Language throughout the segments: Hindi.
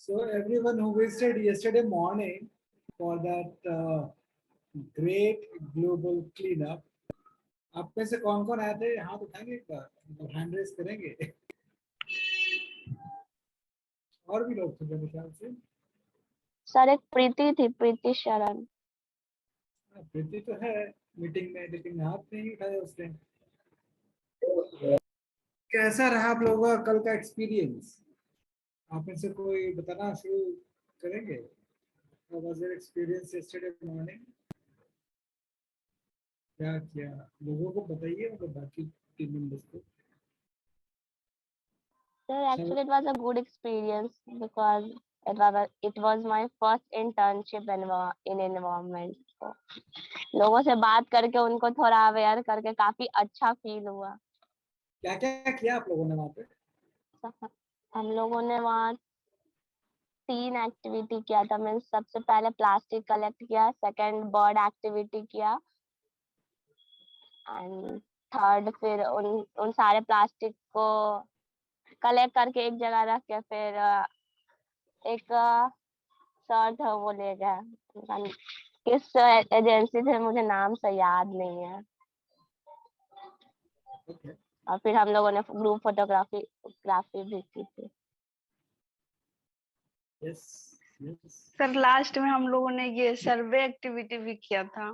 So everyone who visited yesterday morning for that great global cleanup, आप में से कौन कौन आए थे? हाथ उठाएंगे एक बार, हैंड रेस करेंगे। और भी लोग थे मेरे ख्याल से। सर एक प्रीति थी, प्रीति शरण। प्रीति तो है मीटिंग में, लेकिन हाथ नहीं उठाया उसने। कैसा रहा आप लोगों का कल का एक्सपीरियंस? आप में से कोई बताना शुरू करेंगे? How was your experience yesterday morning? क्या किया लोगों को बताइए, मतलब बाकी टीम मेंबर्स को। Sir, actually it was a good experience because it was my first internship in environment. So, लोगों से बात करके उनको थोड़ा अवेयर करके काफी अच्छा फील हुआ। क्या क्या किया आप लोगों ने वहाँ पे? हम लोगों ने वहाँ 3 एक्टिविटी किया था। मैं सबसे पहले प्लास्टिक कलेक्ट किया, सेकंड बर्ड एक्टिविटी किया एंड थर्ड फिर उन सारे प्लास्टिक को कलेक्ट करके एक जगह रख के फिर एक सर था वो ले गया, किस एजेंसी थे मुझे नाम से याद नहीं है। और फिर हम लोगों ने ग्रुप फोटोग्राफी भी की थी। सर लास्ट में हम लोगों ने ये सर्वे एक्टिविटी भी किया था।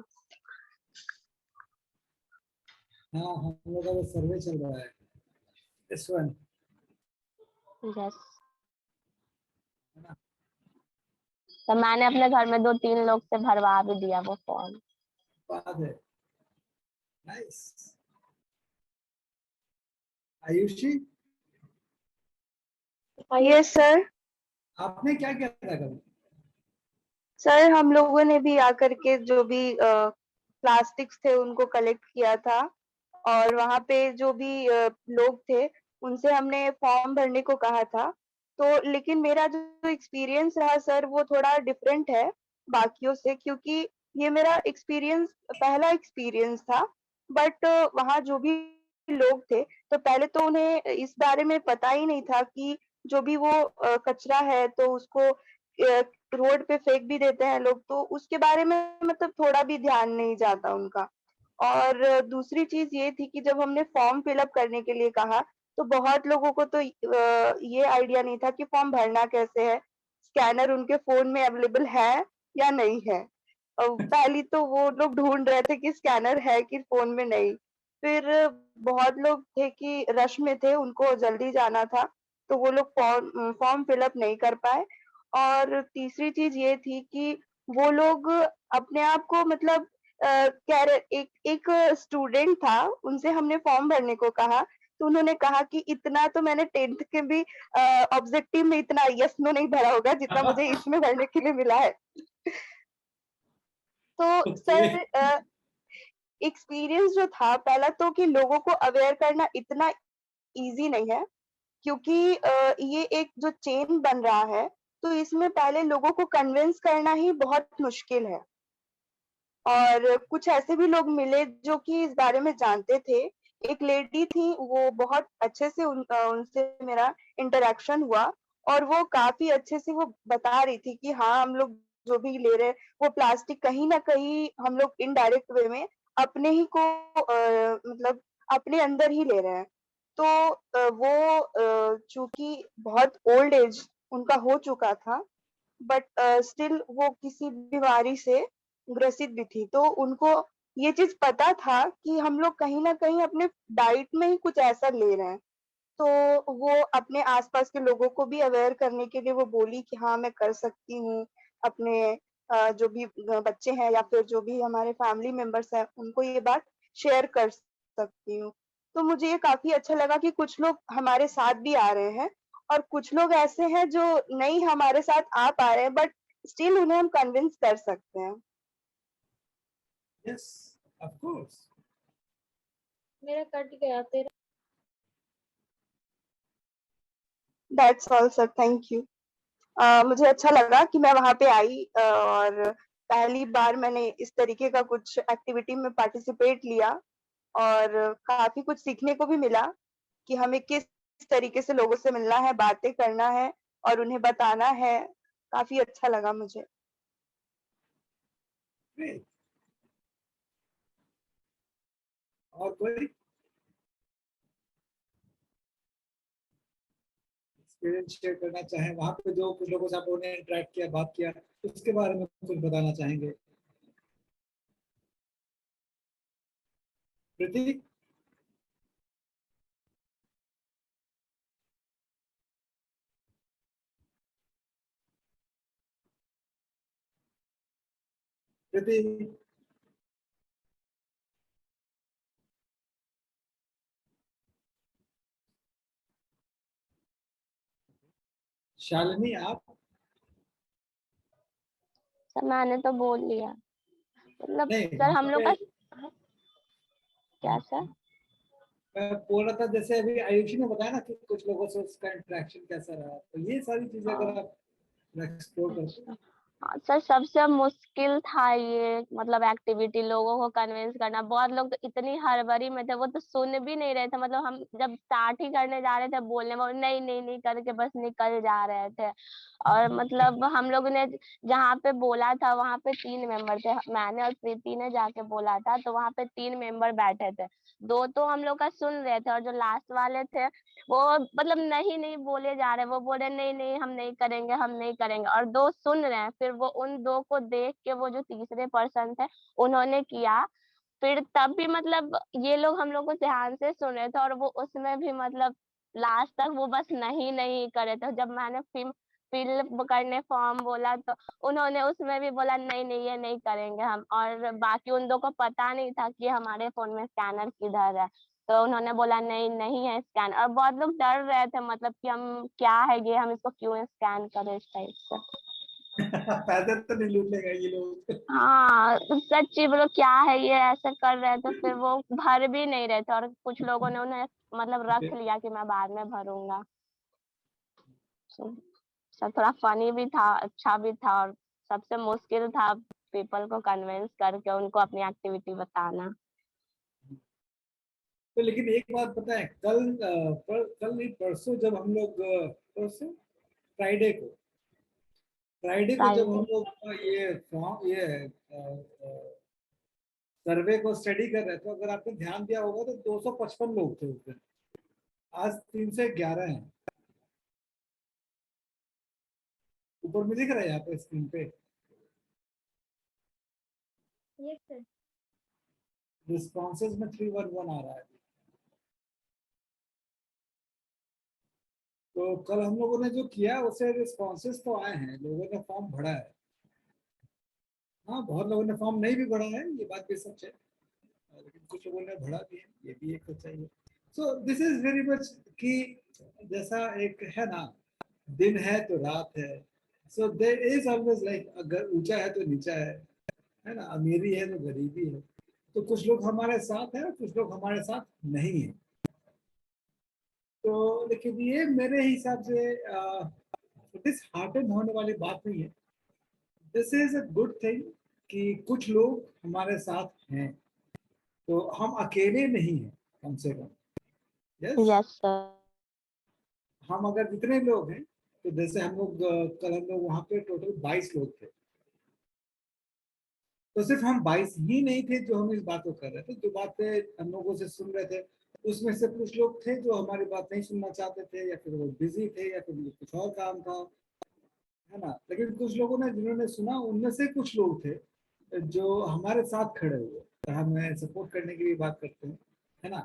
हाँ, हम लोगों का वो सर्वे चल रहा है इस वन। यस, तो मैंने अपने घर में 2-3 लोग से भरवा भी दिया वो फॉर्म। बात है। नाइस। Ayushi, yes sir. आपने क्या किया था कल? सर हम लोगों ने भी आकर के जो भी प्लास्टिक्स थे उनको कलेक्ट किया था और वहाँ पे जो भी लोग थे उनसे हमने फॉर्म भरने को कहा था। तो लेकिन मेरा जो एक्सपीरियंस रहा सर वो थोड़ा डिफरेंट है बाकियों से, क्योंकि ये मेरा पहला एक्सपीरियंस था। बट वहाँ जो भी लोग थे तो पहले तो उन्हें इस बारे में पता ही नहीं था कि जो भी वो कचरा है तो उसको रोड पे फेंक भी देते हैं लोग, तो उसके बारे में मतलब थोड़ा भी ध्यान नहीं जाता उनका। और दूसरी चीज ये थी कि जब हमने फॉर्म फिलअप करने के लिए कहा तो बहुत लोगों को तो ये आइडिया नहीं था कि फॉर्म भरना कैसे है, स्कैनर उनके फोन में अवेलेबल है या नहीं है। पहली तो वो लोग ढूंढ रहे थे कि स्कैनर है कि फोन में नहीं। फिर बहुत लोग थे कि रश में थे, उनको जल्दी जाना था तो वो लोग फॉर्म फिलअप नहीं कर पाए। और तीसरी चीज ये थी कि वो लोग अपने आप को मतलब कह रहे, एक स्टूडेंट था, उनसे हमने फॉर्म भरने को कहा तो उन्होंने कहा कि इतना तो मैंने 10th के भी ऑब्जेक्टिव में इतना यस नो नहीं भरा होगा जितना मुझे इसमें भरने के लिए मिला है। तो सर एक्सपीरियंस जो था पहला तो कि लोगों को अवेयर करना इतना इजी नहीं है, क्योंकि ये एक जो चेन बन रहा है तो इसमें पहले लोगों को कन्विंस करना ही बहुत मुश्किल है। और कुछ ऐसे भी लोग मिले जो कि इस बारे में जानते थे। एक लेडी थी, वो बहुत अच्छे से उनसे मेरा इंटरेक्शन हुआ और वो काफी अच्छे से वो बता रही थी कि हाँ हम लोग जो भी ले रहे हैं वो प्लास्टिक कहीं ना कहीं हम लोग इनडायरेक्ट वे में अपने ही को मतलब अपने अंदर ही ले रहे हैं। तो वो चूंकि बहुत ओल्ड एज उनका हो चुका था, बट स्टिल वो किसी बीमारी से ग्रसित भी थी, तो उनको ये चीज पता था कि हम लोग कहीं ना कहीं अपने डाइट में ही कुछ ऐसा ले रहे हैं। तो वो अपने आसपास के लोगों को भी अवेयर करने के लिए वो बोली कि हाँ मैं कर सकती हूँ, अपने जो भी बच्चे हैं या फिर जो भी हमारे फैमिली मेंबर्स हैं उनको ये बात शेयर कर सकती हूँ। तो मुझे ये काफी अच्छा लगा कि कुछ लोग हमारे साथ भी आ रहे हैं और कुछ लोग ऐसे हैं जो नहीं हमारे साथ आ पा रहे हैं बट स्टिल उन्हें हम कन्विंस कर सकते हैं। Yes, of course. मेरा कट गया, तेरा? That's all sir, thank you. मुझे अच्छा लगा कि मैं वहां पे आई और पहली बार मैंने इस तरीके का कुछ एक्टिविटी में पार्टिसिपेट लिया और काफी कुछ सीखने को भी मिला कि हमें किस तरीके से लोगों से मिलना है, बातें करना है और उन्हें बताना है। काफी अच्छा लगा मुझे। Great. और कोई एक्सपीरियंस शेयर करना चाहे, वहां पे जो कुछ लोगों से आपने इंटरेक्ट किया, बात किया, उसके बारे में कुछ बताना चाहेंगे? प्रतीक? प्रतीक? शालिनी आप? सर मैंने तो बोल लिया, मतलब नहीं, सर हम वहाँ लोग पे का क्या सर? मैं बोल रहा था, जैसे अभी आयुषी ने बताया ना कि कुछ लोगों से उसका इंटरेक्शन कैसा रहा, तो ये सारी चीजें अगर आप एक्सप्लोर करते। हाँ सर, सबसे मुश्किल था ये, मतलब एक्टिविटी लोगों को कन्विंस करना। बहुत लोग तो इतनी हड़बड़ी में थे, वो तो सुन भी नहीं रहे थे। मतलब हम जब स्टार्ट ही करने जा रहे थे बोलने में, नहीं नहीं नहीं करके बस निकल जा रहे थे। और मतलब हम लोग ने जहाँ पे बोला था वहाँ पे 3 मेंबर थे, मैंने और प्रीति ने जाके बोला था, तो वहाँ पे 3 मेंबर बैठे थे। 2 तो हम लोग का सुन रहे थे, और जो लास्ट वाले थे वो मतलब नहीं नहीं बोले जा रहे, वो बोले नहीं नहीं हम नहीं करेंगे, हम नहीं करेंगे। और 2 सुन रहे हैं, फिर वो उन 2 को देख के वो जो तीसरे पर्सन थे उन्होंने किया। फिर तब भी मतलब ये लोग हम लोग को ध्यान से सुन रहे थे, और वो उसमें भी मतलब लास्ट तक वो बस नहीं नहीं करे थे। जब मैंने फिल करने फॉर्म बोला तो उन्होंने उसमें भी बोला नहीं नहीं ये नहीं करेंगे हम। और बाकी उन 2 को पता नहीं था कि हमारे फोन में स्कैनर किधर है, तो उन्होंने बोला नहीं नहीं है स्कैन। और बहुत लोग डर रहे थे, मतलब कि हम क्या है ये, हम इसको क्यों स्कैन करें इस टाइप से। पैसे तो नहीं लूट लेगा ये लोग। हाँ तो सच्ची बोलो क्या है ये, ऐसे कर रहे थे। फिर वो भर भी नहीं रहे थे, और कुछ लोगों ने उन्हें मतलब रख लिया कि मैं बाद में भरूंगा। सब थोड़ा फनी भी था, अच्छा भी था, और सबसे मुश्किल था पीपल को कन्विंस करके उनको अपनी एक्टिविटी बताना। तो लेकिन एक बात पता है, कल नहीं परसों जब हम लोग परसों फ्राइडे को जब हम फ्राइडे। लोग ये सर्वे को स्टडी कर रहे थे, अगर आपने ध्यान दिया होगा तो 255 लोग थे उस दिन। आज 311 हैं। ऊपर में दिख रहा है यहाँ पे स्क्रीन पे यस सर। रिस्पॉन्सेज में 311 आ रहा है। तो कल हम लोगों ने जो किया उससे रिस्पॉन्सेज तो आए हैं, लोगों ने फॉर्म भरा है। हाँ, बहुत लोगों ने फॉर्म नहीं भी भरा है, ये बात भी सच है, लेकिन कुछ लोगों ने भरा भी है, ये भी एक सच्चाई है। So this is very much कि जैसा एक है ना, दिन है तो रात है। So there is always like, अगर ऊंचा है तो नीचा है ना, अमीरी है तो गरीबी है। तो कुछ लोग हमारे साथ हैं, कुछ लोग हमारे साथ नहीं है। तो लेकिन ये मेरे हिसाब से डिसहार्टन होने वाली बात नहीं है। This is a good thing कि कुछ लोग हमारे साथ हैं, तो हम अकेले नहीं हैं कम से कम। यस। Yes sir. हम अगर जितने लोग हैं, तो जैसे हम लोग कल हम लोग वहां पे टोटल 22 लोग थे, तो सिर्फ हम 22 ही नहीं थे जो हम इस बात को कर रहे थे, जो बातें हम लोगों से सुन रहे थे। उसमें से कुछ लोग थे जो हमारी बात नहीं सुनना चाहते थे, या फिर वो बिजी थे, या फिर कुछ और काम था, है ना। लेकिन कुछ लोगों ने जिन्होंने सुना, उनमें से कुछ लोग थे जो हमारे साथ खड़े हुए, तो हमें सपोर्ट करने की भी बात करते हैं, है ना,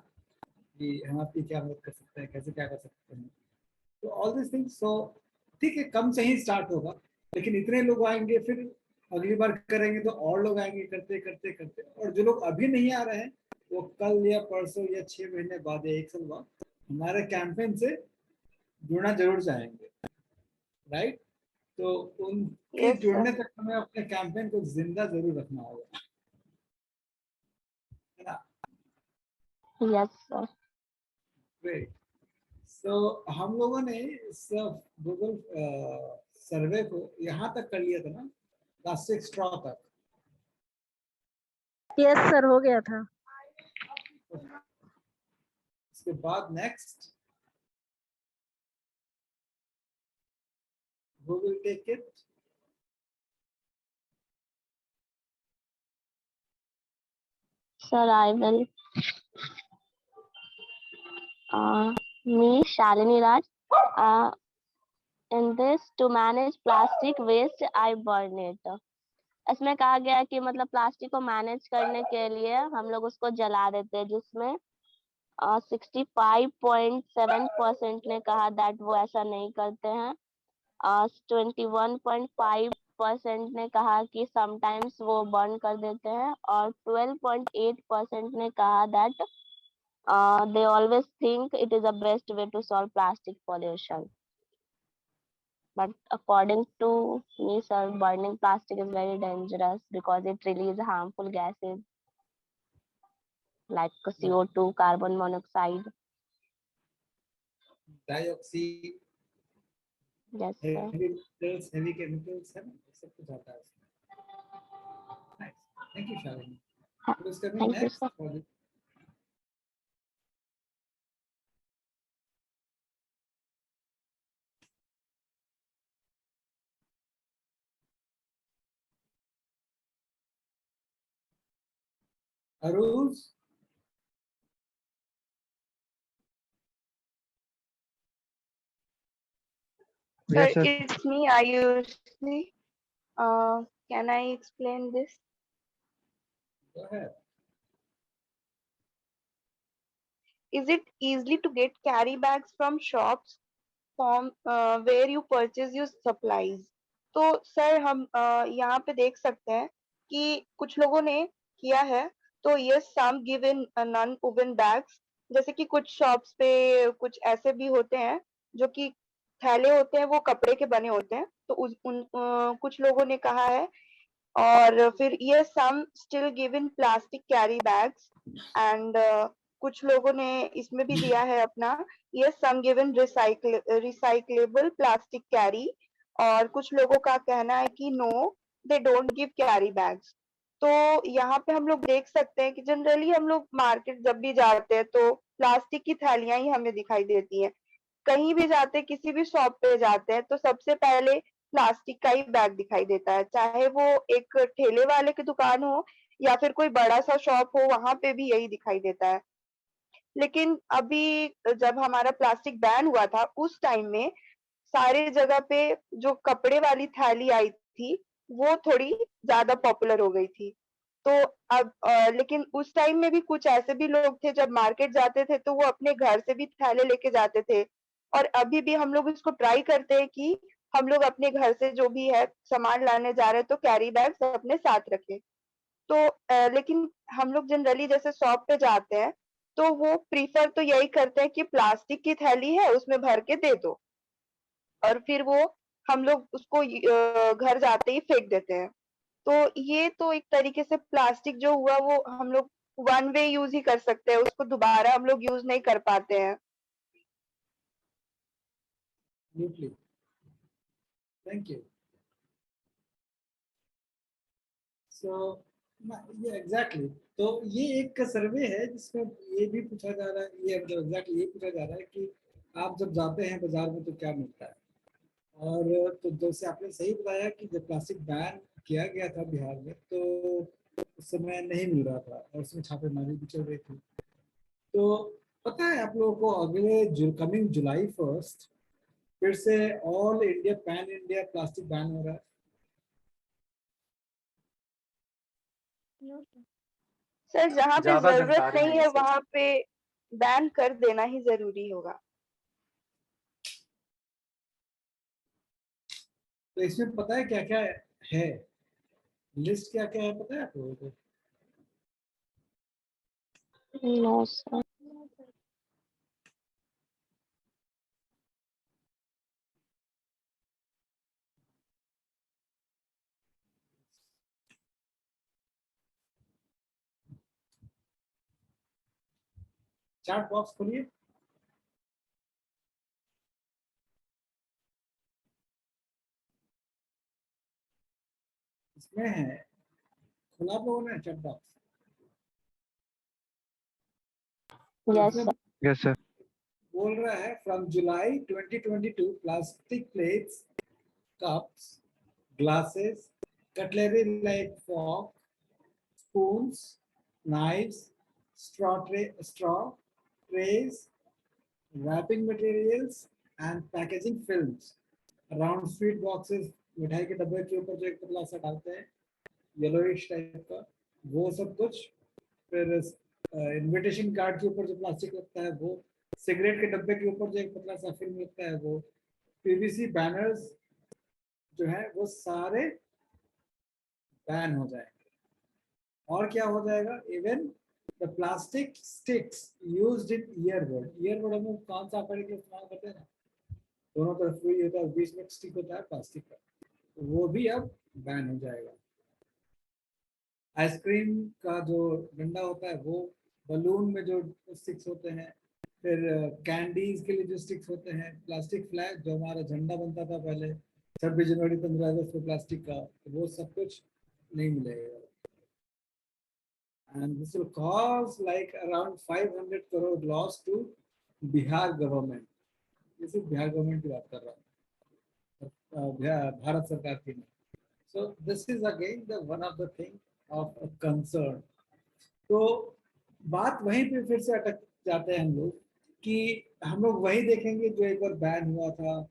कि हम आपकी क्या मदद कर सकते हैं, कैसे क्या कर सकते हैं। तो ऑल दिस थिंग्स। सो ठीक है, कम से ही स्टार्ट होगा, लेकिन इतने लोग आएंगे, फिर अगली बार करेंगे तो और लोग आएंगे, करते करते करते। और जो लोग अभी नहीं आ रहे हैं, वो कल या परसों या 6 महीने बाद या 1 साल बाद हमारे कैंपेन से जुड़ना जरूर चाहेंगे, राइट। तो उनके यस जुड़ने सर। तक हमें अपने कैंपेन को जिंदा जरूर रखना होगा, है ना। Yes sir. ग्रेट। सो हम लोगों ने इस गूगल सर्वे को यहाँ तक कर लिया था ना, प्लास्टिक स्ट्रॉ तक। यस सर, हो गया था। इसके बाद next Who will take it? Sir, I will. Me, Shalini Raj. In this, to manage plastic waste, I burn it. इसमें कहा गया है कि मतलब प्लास्टिक को मैनेज करने के लिए हम लोग उसको जला देते हैं, जिसमें 65.7% ने कहा दैट वो ऐसा नहीं करते हैं। 21.5% ने कहा कि समटाइम्स वो बर्न कर देते हैं, और 12.8% ने कहा that they always think it is the best way to solve plastic pollution. But according to me, sir, burning plastic is very dangerous because it releases harmful gases like CO2, carbon monoxide. Dioxide, Yes, sir. heavy metals, heavy chemicals, है ना, सब कुछ आता है उसमें. Nice. Thank you, Shalini. Who is coming Thank you, next sir. for the Aruj? Sir, Yes, sir. it's me, Ayushi. Can I explain this? Go ahead. Is it easily to get carry bags from shops from where you purchase your supplies? तो सर हम यहाँ पे देख सकते हैं कि कुछ लोगों ने किया है, तो yes some given non woven bags, जैसे कि कुछ शॉप्स पे कुछ ऐसे भी होते हैं जो कि थैले होते हैं वो कपड़े के बने होते हैं, तो कुछ लोगों ने कहा है। और फिर ये some still given plastic carry bags and कुछ लोगों ने इसमें भी दिया है अपना, ये some given recyclable plastic carry, और कुछ लोगों का कहना है कि no they don't give carry bags. तो यहाँ पे हम लोग देख सकते हैं कि जनरली हम लोग मार्केट जब भी जाते हैं तो प्लास्टिक की थैलियां ही हमें दिखाई देती हैं। कहीं भी जाते हैं, किसी भी शॉप पे जाते हैं, तो सबसे पहले प्लास्टिक का ही बैग दिखाई देता है, चाहे वो एक ठेले वाले की दुकान हो या फिर कोई बड़ा सा शॉप हो, वहां पे भी यही दिखाई देता है। लेकिन अभी जब हमारा प्लास्टिक बैन हुआ था उस टाइम में सारे जगह पे जो कपड़े वाली थैली आई थी वो थोड़ी ज्यादा पॉपुलर हो गई थी। तो अब लेकिन उस टाइम में भी कुछ ऐसे भी लोग थे, जब मार्केट जाते थे तो वो अपने घर से भी थैले लेके जाते थे, और अभी भी हम लोग इसको ट्राई करते हैं कि हम लोग अपने घर से जो भी है सामान लाने जा रहे हैं तो कैरी बैग्स अपने साथ रखें। तो लेकिन हम लोग जनरली जैसे शॉप पे जाते हैं तो वो प्रीफर तो यही करते हैं कि प्लास्टिक की थैली है उसमें भर के दे दो, और फिर वो हम लोग उसको घर जाते ही फेंक देते हैं। तो ये तो एक तरीके से प्लास्टिक जो हुआ वो हम लोग वन वे यूज ही कर सकते हैं, उसको दोबारा हम लोग यूज नहीं कर पाते हैं। Absolutely. Thank you. So, yeah, exactly. तो ये एक सर्वे है जिसमें ये भी पूछा जा रहा है, ये मतलब एग्जैक्टली ये पूछा जा रहा है कि आप जब जाते हैं बाजार में तो क्या मिलता है। और तो जैसे आपने सही बताया कि जब प्लास्टिक बैन किया गया था बिहार में तो उस समय नहीं मिल रहा था और उसमें छापेमारी भी चल रही थी। तो पता है आप लोगों को अगले कमिंग जुलाई 1 फिर से all India pan India plastic ban हो रहा है। सर जहाँ पे ज्यादा जरूरत जानकारी नहीं नहीं है है सर। वहां पे बैन कर देना ही जरूरी होगा। तो इसमें पता है क्या क्या है, लिस्ट क्या क्या है पता है आप लोगों को? No, sir. चैट बॉक्स खोलिए। इसमें है, खुला आप लोगों ने chat box? Yes, sir. Yes, sir. बोल रहा है from July 2022 plastic plates cups, glasses, cutlery like fork, spoons, knives, straw trays, wrapping materials and packaging films. Round sweet boxes, मिठाई के डब्बे के ऊपर जो एक पतला सा डालते हैं येलोइश टाइप का, वो सब कुछ। फिर इनविटेशन कार्ड के ऊपर जो प्लास्टिक लगता है वो, सिगरेट के डब्बे के ऊपर जो एक पतला सा फिल्म लगता है वो, पीवीसी बैनर्स जो है वो सारे बैन हो जाएंगे। और क्या हो जाएगा, even the plastic sticks used in earbud हम लोग कौन सा पढ़ के इस्तेमाल करते हैं ना, दोनों तरफ हुई होता है, बीच में स्टिक होता है प्लास्टिक का, तो वो भी अब बैन हो जाएगा। आइसक्रीम का जो डंडा होता है वो, बलून में जो स्टिक्स होते हैं, फिर कैंडीज के लिए जो स्टिक्स होते हैं, प्लास्टिक फ्लैग जो हमारा झंडा बनता था पहले 26 जनवरी 15 अगस्त को प्लास्टिक का, तो वो सब कुछ नहीं मिलेगा। And this will cause like around 500 crore loss to Bihar government. ये सिर्फ बिहार गवर्नमेंट की बात कर रहा हूँ, भारत सरकार की नहीं। So this is again the one of the thing of a concern. तो बात वहीं पे फिर से अटक जाते हैं हम लोग कि हम लोग वही देखेंगे जो एक बार बैन हुआ था।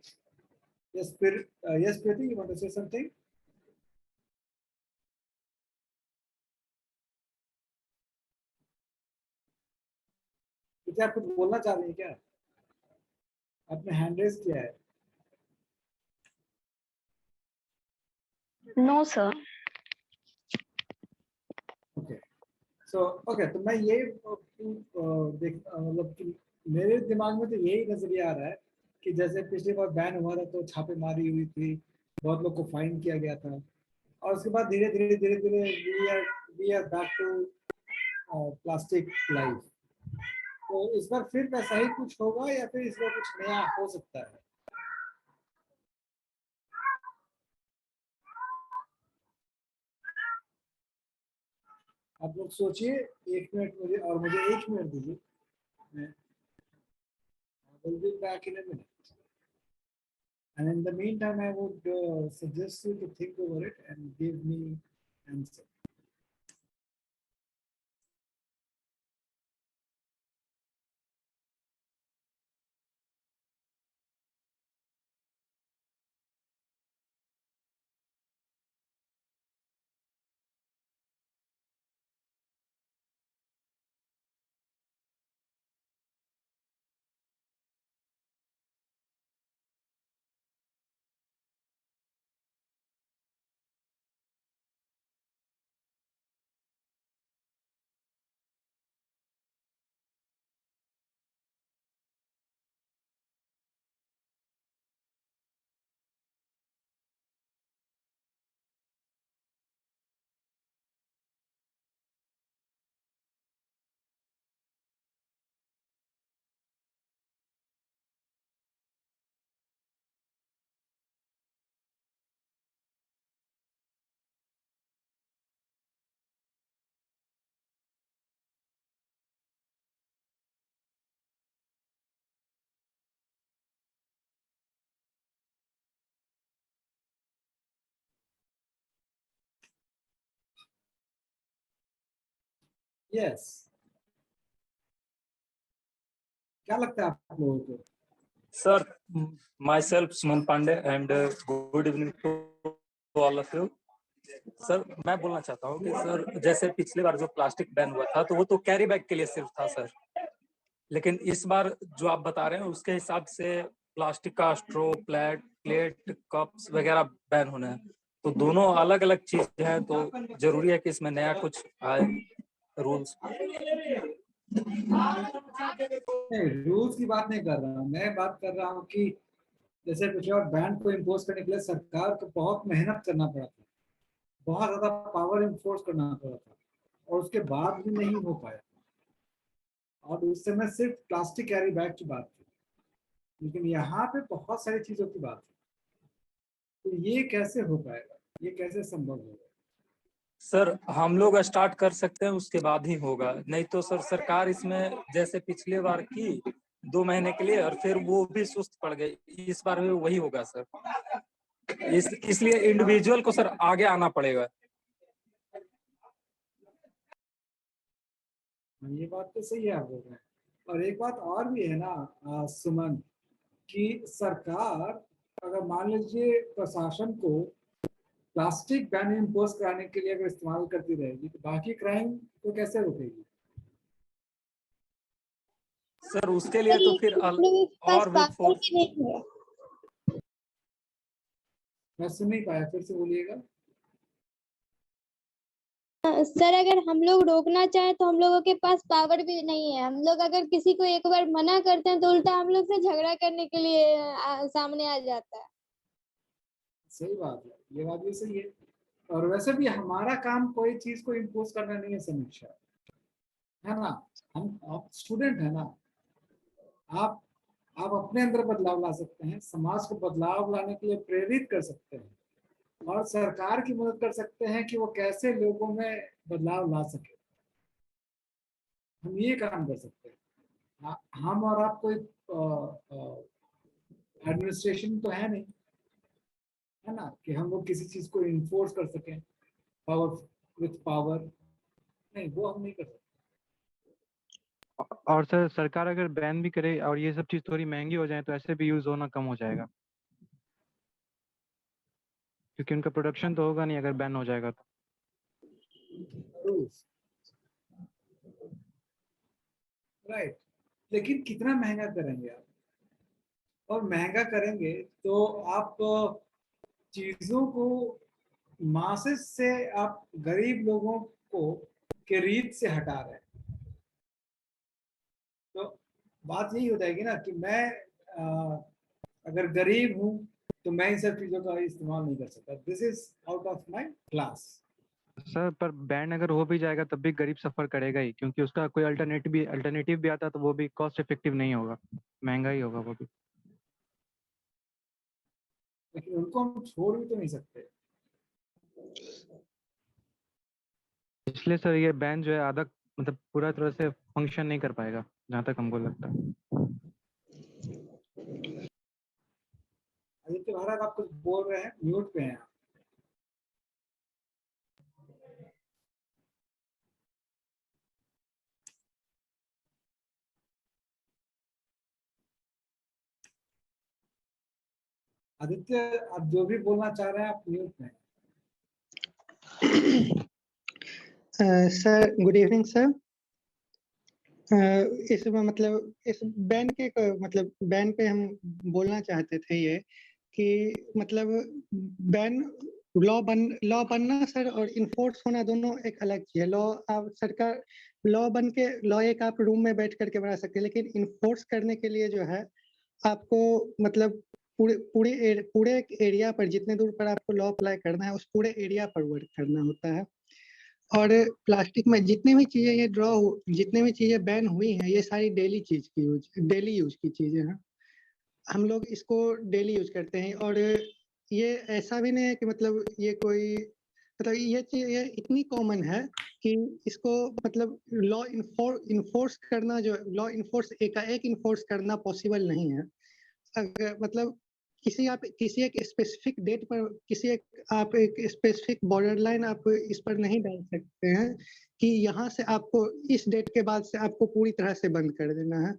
Yes, Preeti, you want to say something? क्या आप कुछ बोलना चाह रही हैं क्या? आपने हैंड रेज किया है। No sir. Okay, so okay, तो मैं ये मतलब कि मेरे दिमाग में तो यही नजरिया आ रहा है कि जैसे पिछली बार बैन हुआ था तो छापेमारी हुई थी, बहुत लोग को फाइन किया गया था, और उसके बाद धीरे धीरे we are back to plastic life. तो इस बार फिर वैसा ही कुछ होगा या फिर इस बार कुछ नया हो सकता है? आप लोग सोचिए, 1 मिनट मुझे, और मुझे 1 मिनट दीजिए, मैं will be back in a minute. And in the meantime, I would suggest you to think over it and give me answer. Yes. क्या लगता है आप लोगों को? Sir, myself Suman Pandey and good evening to all of you. Sir मैं बोलना चाहता हूँ कि सर जैसे पिछले बार जो प्लास्टिक बैन हुआ था तो वो तो कैरी बैग के लिए सिर्फ था सर, लेकिन इस बार जो आप बता रहे हैं उसके हिसाब से प्लास्टिक का स्ट्रो, प्लेट, कप्स वगैरह बैन होना है, तो दोनों अलग अलग चीज हैं, तो जरूरी है कि इसमें नया कुछ आए रूल्स। नहीं, रूल्स की बात नहीं कर रहा हूँ, मैं बात कर रहा हूँ कि जैसे पिछले बार बैन को इम्पोज करने के लिए सरकार को बहुत मेहनत करना पड़ा था, बहुत ज्यादा पावर इन्फोर्स करना पड़ा था, और उसके बाद भी नहीं हो पाया। और उस समय सिर्फ प्लास्टिक कैरी बैग की बात थी, लेकिन यहाँ पे बहुत सारी चीजों की बात है। तो ये कैसे हो पाएगा, ये कैसे संभव होगा? सर हम लोग स्टार्ट कर सकते हैं, उसके बाद ही होगा, नहीं तो सर सरकार इसमें जैसे पिछले बार की 2 महीने के लिए और फिर वो भी सुस्त पड़ गई, इस बार भी वही होगा सर। इसलिए इंडिविजुअल को सर आगे आना पड़ेगा। ये बात तो सही है आप बोल रहे हैं। और एक बात और भी है ना सुमन, कि सरकार अगर मान लीजिए प्रशासन को प्लास्टिक बैन इम्पोज कराने के लिए अगर इस्तेमाल करती रहेगी तो बाकी क्राइम को कैसे रोकेगी? सर उसके लिए तो फिर और भी फोर्स। मैं सुन नहीं पाया, फिर से बोलिएगा। सर अगर हम लोग रोकना चाहें तो हम लोगों के पास पावर भी नहीं है। हम लोग अगर किसी को एक बार मना करते हैं तो उल्टा हम लोग से झगड़ा करने के लिए सामने आ जाता है। सही बात है, ये बात भी सही है। और वैसे भी हमारा काम कोई चीज को इम्पोज करना नहीं है समीक्षा, है ना। आप स्टूडेंट है ना, आप अपने अंदर बदलाव ला सकते हैं, समाज को बदलाव लाने के लिए प्रेरित कर सकते हैं और सरकार की मदद कर सकते हैं कि वो कैसे लोगों में बदलाव ला सके। हम ये काम कर सकते हैं। हम और आप कोई एडमिनिस्ट्रेशन तो है नहीं, है ना, कि हम लोग किसी चीज को इन्फोर्स कर सकें पावर विथ पावर। नहीं, वो हम नहीं कर सकते। और सर सरकार अगर बैन भी करे और ये सब चीज थोड़ी महंगी हो जाए तो ऐसे भी यूज होना कम हो जाएगा, क्योंकि उनका प्रोडक्शन तो होगा नहीं अगर बैन हो जाएगा तो। राइट, लेकिन कितना महंगा करेंगे आप? और महंगा करेंगे तो आप चीजों को मासेस से आप गरीब लोगों को के रीत से हटा रहे हैं। तो बात यही हो जाएगी ना कि मैं अगर गरीब हूं तो मैं इन सब चीजों का इस्तेमाल नहीं कर सकता। This is out of my class. Sir पर बैन अगर हो भी जाएगा तब भी गरीब सफर करेगा ही, क्योंकि उसका कोई अल्टरनेटिव भी आता तो वो भी कॉस्ट इफेक्टिव नहीं होगा, महंगा ही होगा वो भी। लेकिन उनको हम छोड़ भी तो नहीं सकते। इसलिए सर ये बैन जो है आधा मतलब पूरा तरह से फंक्शन नहीं कर पाएगा जहाँ तक हमको लगता है। आदित्य महाराज आप कुछ बोल रहे हैं, म्यूट पे हैं आप। आदित्य, आप जो भी बोलना चाह रहे हैं आप म्यूट में हैं। Sir good evening sir. इसमें मतलब इस बैन के मतलब बैन पे हम बोलना चाहते थे ये कि मतलब बैन लॉ बनना सर और इन्फोर्स होना दोनों एक अलग चीज है। लॉ आप सरकार लॉ एक आप रूम में बैठ करके बना सकते हैं, लेकिन इन्फोर्स करने के लिए जो है आपको मतलब पूरे एक एरिया पर जितने दूर पर आपको लॉ अप्लाई करना है उस पूरे एरिया पर वर्क करना होता है। और प्लास्टिक में जितने भी चीजें ये जितने भी चीजें बैन हुई हैं ये सारी डेली यूज की चीजें हैं। हम लोग इसको डेली यूज करते हैं और ये ऐसा भी नहीं है कि मतलब ये कोई मतलब ये चीज ये इतनी कॉमन है कि इसको मतलब इन्फोर्स करना जो एकाएक इन्फोर्स करना पॉसिबल नहीं है। अगर मतलब किसी एक स्पेसिफिक डेट पर आप एक स्पेसिफिक बॉर्डर लाइन आप इस पर नहीं डाल सकते हैं कि यहाँ से आपको इस डेट के बाद से आपको पूरी तरह से बंद कर देना है।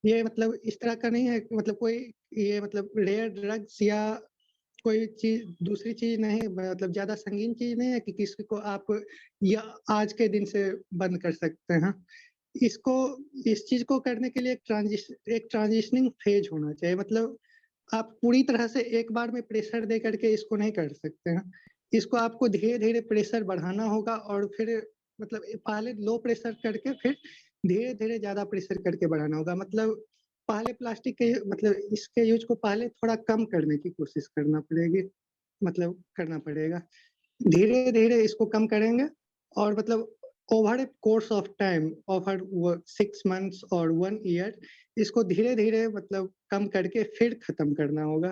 ये मतलब इस तरह का नहीं है कि मतलब कोई ये मतलब रेयर ड्रग्स या कोई चीज दूसरी चीज नहीं, मतलब ज्यादा संगीन चीज नहीं है कि किसी को आप या आज के दिन से बंद कर सकते हैं। इस चीज को करने के लिए एक ट्रांजिशनिंग फेज होना चाहिए। मतलब आप पूरी तरह से एक बार में प्रेशर दे करके इसको नहीं कर सकते हैं। इसको आपको धीरे धीरे प्रेशर बढ़ाना होगा और फिर मतलब पहले लो प्रेशर करके फिर धीरे धीरे ज्यादा प्रेशर करके बढ़ाना होगा। मतलब पहले प्लास्टिक के मतलब इसके यूज को पहले थोड़ा कम करने की कोशिश करना पड़ेगा। धीरे धीरे इसको कम करेंगे और मतलब over A course of time over 6 months और 1 year इसको धीरे धीरे मतलब कम करके फिर खत्म करना होगा।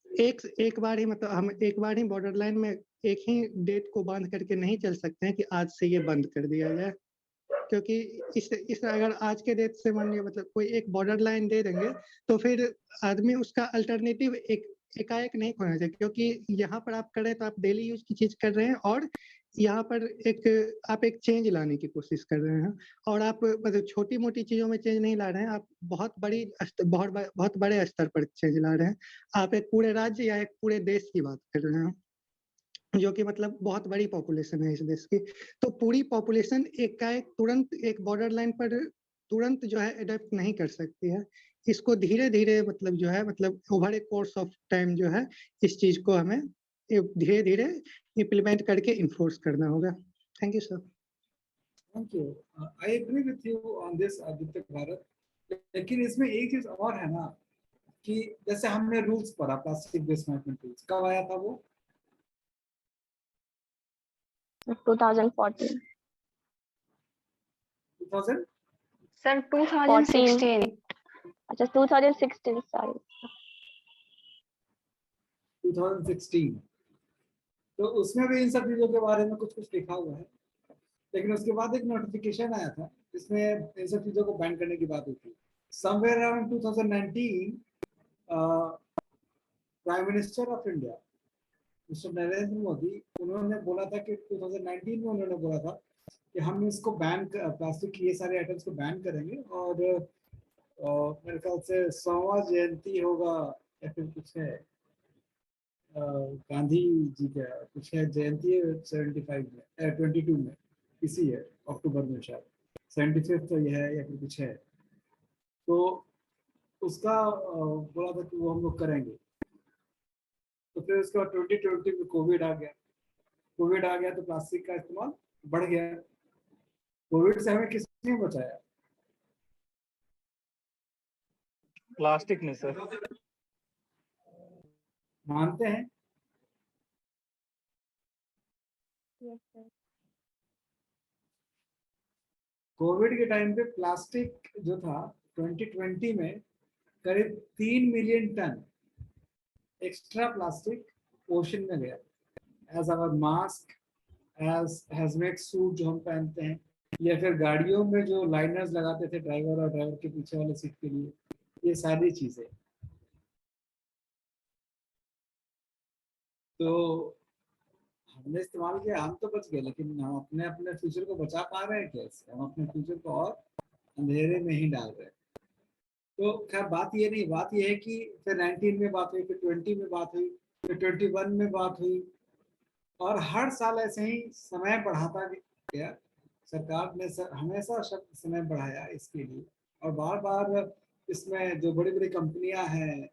एक बार ही मतलब हम एक बार ही बॉर्डर लाइन में एक ही डेट को बांध करके नहीं चल सकते हैं कि आज से ये बंद कर दिया जाए, क्योंकि इस अगर आज के डेट से मान लिया मतलब कोई एक बॉर्डर लाइन दे देंगे तो फिर आदमी उसका अल्टरनेटिव एक एकाएक नहीं खोना चाहिए, क्योंकि यहाँ पर आप कर रहे हैं तो आप डेली यूज की चीज कर रहे हैं, और यहाँ पर आप एक चेंज लाने की कोशिश कर रहे हैं, और आप मतलब छोटी मोटी चीजों में चेंज नहीं ला रहे हैं, आप बहुत बड़े स्तर पर चेंज ला रहे हैं। आप एक पूरे राज्य या एक पूरे देश की बात कर रहे हैं, जो कि मतलब बहुत बड़ी पॉपुलेशन है इस देश की। तो पूरी पॉपुलेशन एकाएक तुरंत एक बॉर्डर लाइन पर तुरंत जो है अडेप्ट नहीं कर सकती है। इसको धीरे धीरे मतलब जो है मतलब over A course of time जो है इस चीज को हमें धीरे धीरे इम्प्लीमेंट करके इन्फोर्स करना होगा। Thank you sir. Thank you. I agree with you on this Aditya Bharat, लेकिन इसमें एक चीज और है ना कि जैसे हमने रूल्स पढ़ा, प्लास्टिक वेस्ट मैनेजमेंट रूल्स कब आया था वो? 2014 2000 सर 2016। अच्छा 2016 सॉरी 2016। तो उसमें भी इन सब चीजों के बारे में कुछ कुछ लिखा हुआ है, लेकिन उसके बाद एक नोटिफिकेशन आया था जिसमें इन सब चीजों को बैन करने की बात हुई थी। Somewhere around 2019 prime minister of India mister Narendra Modi, उन्होंने बोला था कि 2019 में उन्होंने बोला था कि हम इसको बैन, प्लास्टिक की ये सारे आइटम्स को बैन करेंगे, और मेरे ख्याल से 100वां जयंती होगा या फिर कुछ है, गांधी जी का कुछ है जयंती है 75 में 22 में इसी है अक्टूबर में, शायद 75 तो ये है या फिर कुछ है। तो उसका बोला था कि वो हम लोग करेंगे। तो फिर उसके बाद 2020 में कोविड आ गया। कोविड आ गया तो प्लास्टिक का इस्तेमाल बढ़ गया। कोविड से हमें किसने बचाया? प्लास्टिक ने सर। मानते हैं? यस सर कोविड के टाइम पे प्लास्टिक जो था 2020 में करीब 3 million ton extra plastic ocean में गया, as our mask, as hazmat suit जो हम पहनते हैं, या फिर गाड़ियों में जो लाइनर्स लगाते थे ड्राइवर और ड्राइवर के पीछे वाले सीट के लिए, ये सारी चीजें। तो हमने इस्तेमाल किया, हम तो बच गए, लेकिन हम अपने अपने फ्यूचर को बचा पा रहे हैं कैसे? हम अपने फ्यूचर को और अंधेरे में ही डाल रहे हैं। तो खैर बात ये नहीं, बात ये है कि फिर 19 में बात हुई, फिर 20 में बात हुई, फिर 21 में बात हुई, और हर साल ऐसे ही समय बढ़ाता गया। सरकार ने हमेशा समय बढ़ाया इसके लिए, और बार बार इसमें जो बड़ी बड़ी कंपनियां हैं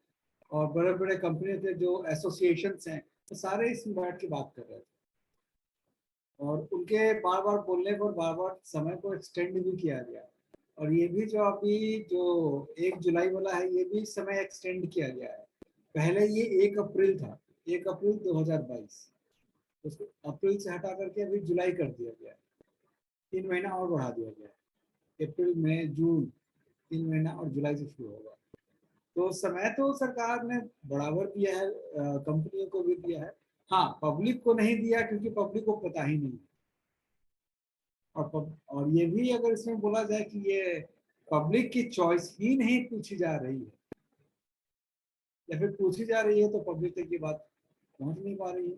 और बड़े बड़े कंपनी के जो एसोसिएशंस हैं, तो सारे इसमें बैठ के बात कर रहे थे, और उनके बार बार बोलने पर बार बार समय को एक्सटेंड भी किया गया। और ये भी जो अभी जो 1 जुलाई वाला है, ये भी समय एक्सटेंड किया गया है। पहले ये 1 अप्रैल था, 1 अप्रैल 2022, उसको अप्रैल से हटा करके अभी जुलाई कर दिया गया है। 3 महीना और बढ़ा दिया गया है, अप्रैल मई जून 3 महीना, और जुलाई से शुरू होगा। तो समय तो सरकार ने बराबर दिया है, कंपनियों को भी दिया है। हाँ, पब्लिक को नहीं दिया क्योंकि पब्लिक को पता ही नहीं। और ये भी अगर इसमें बोला जाए कि ये पब्लिक की चॉइस ही नहीं पूछी जा रही है, या फिर पूछी जा रही है तो पब्लिक तक ये बात पहुंच नहीं पा रही है।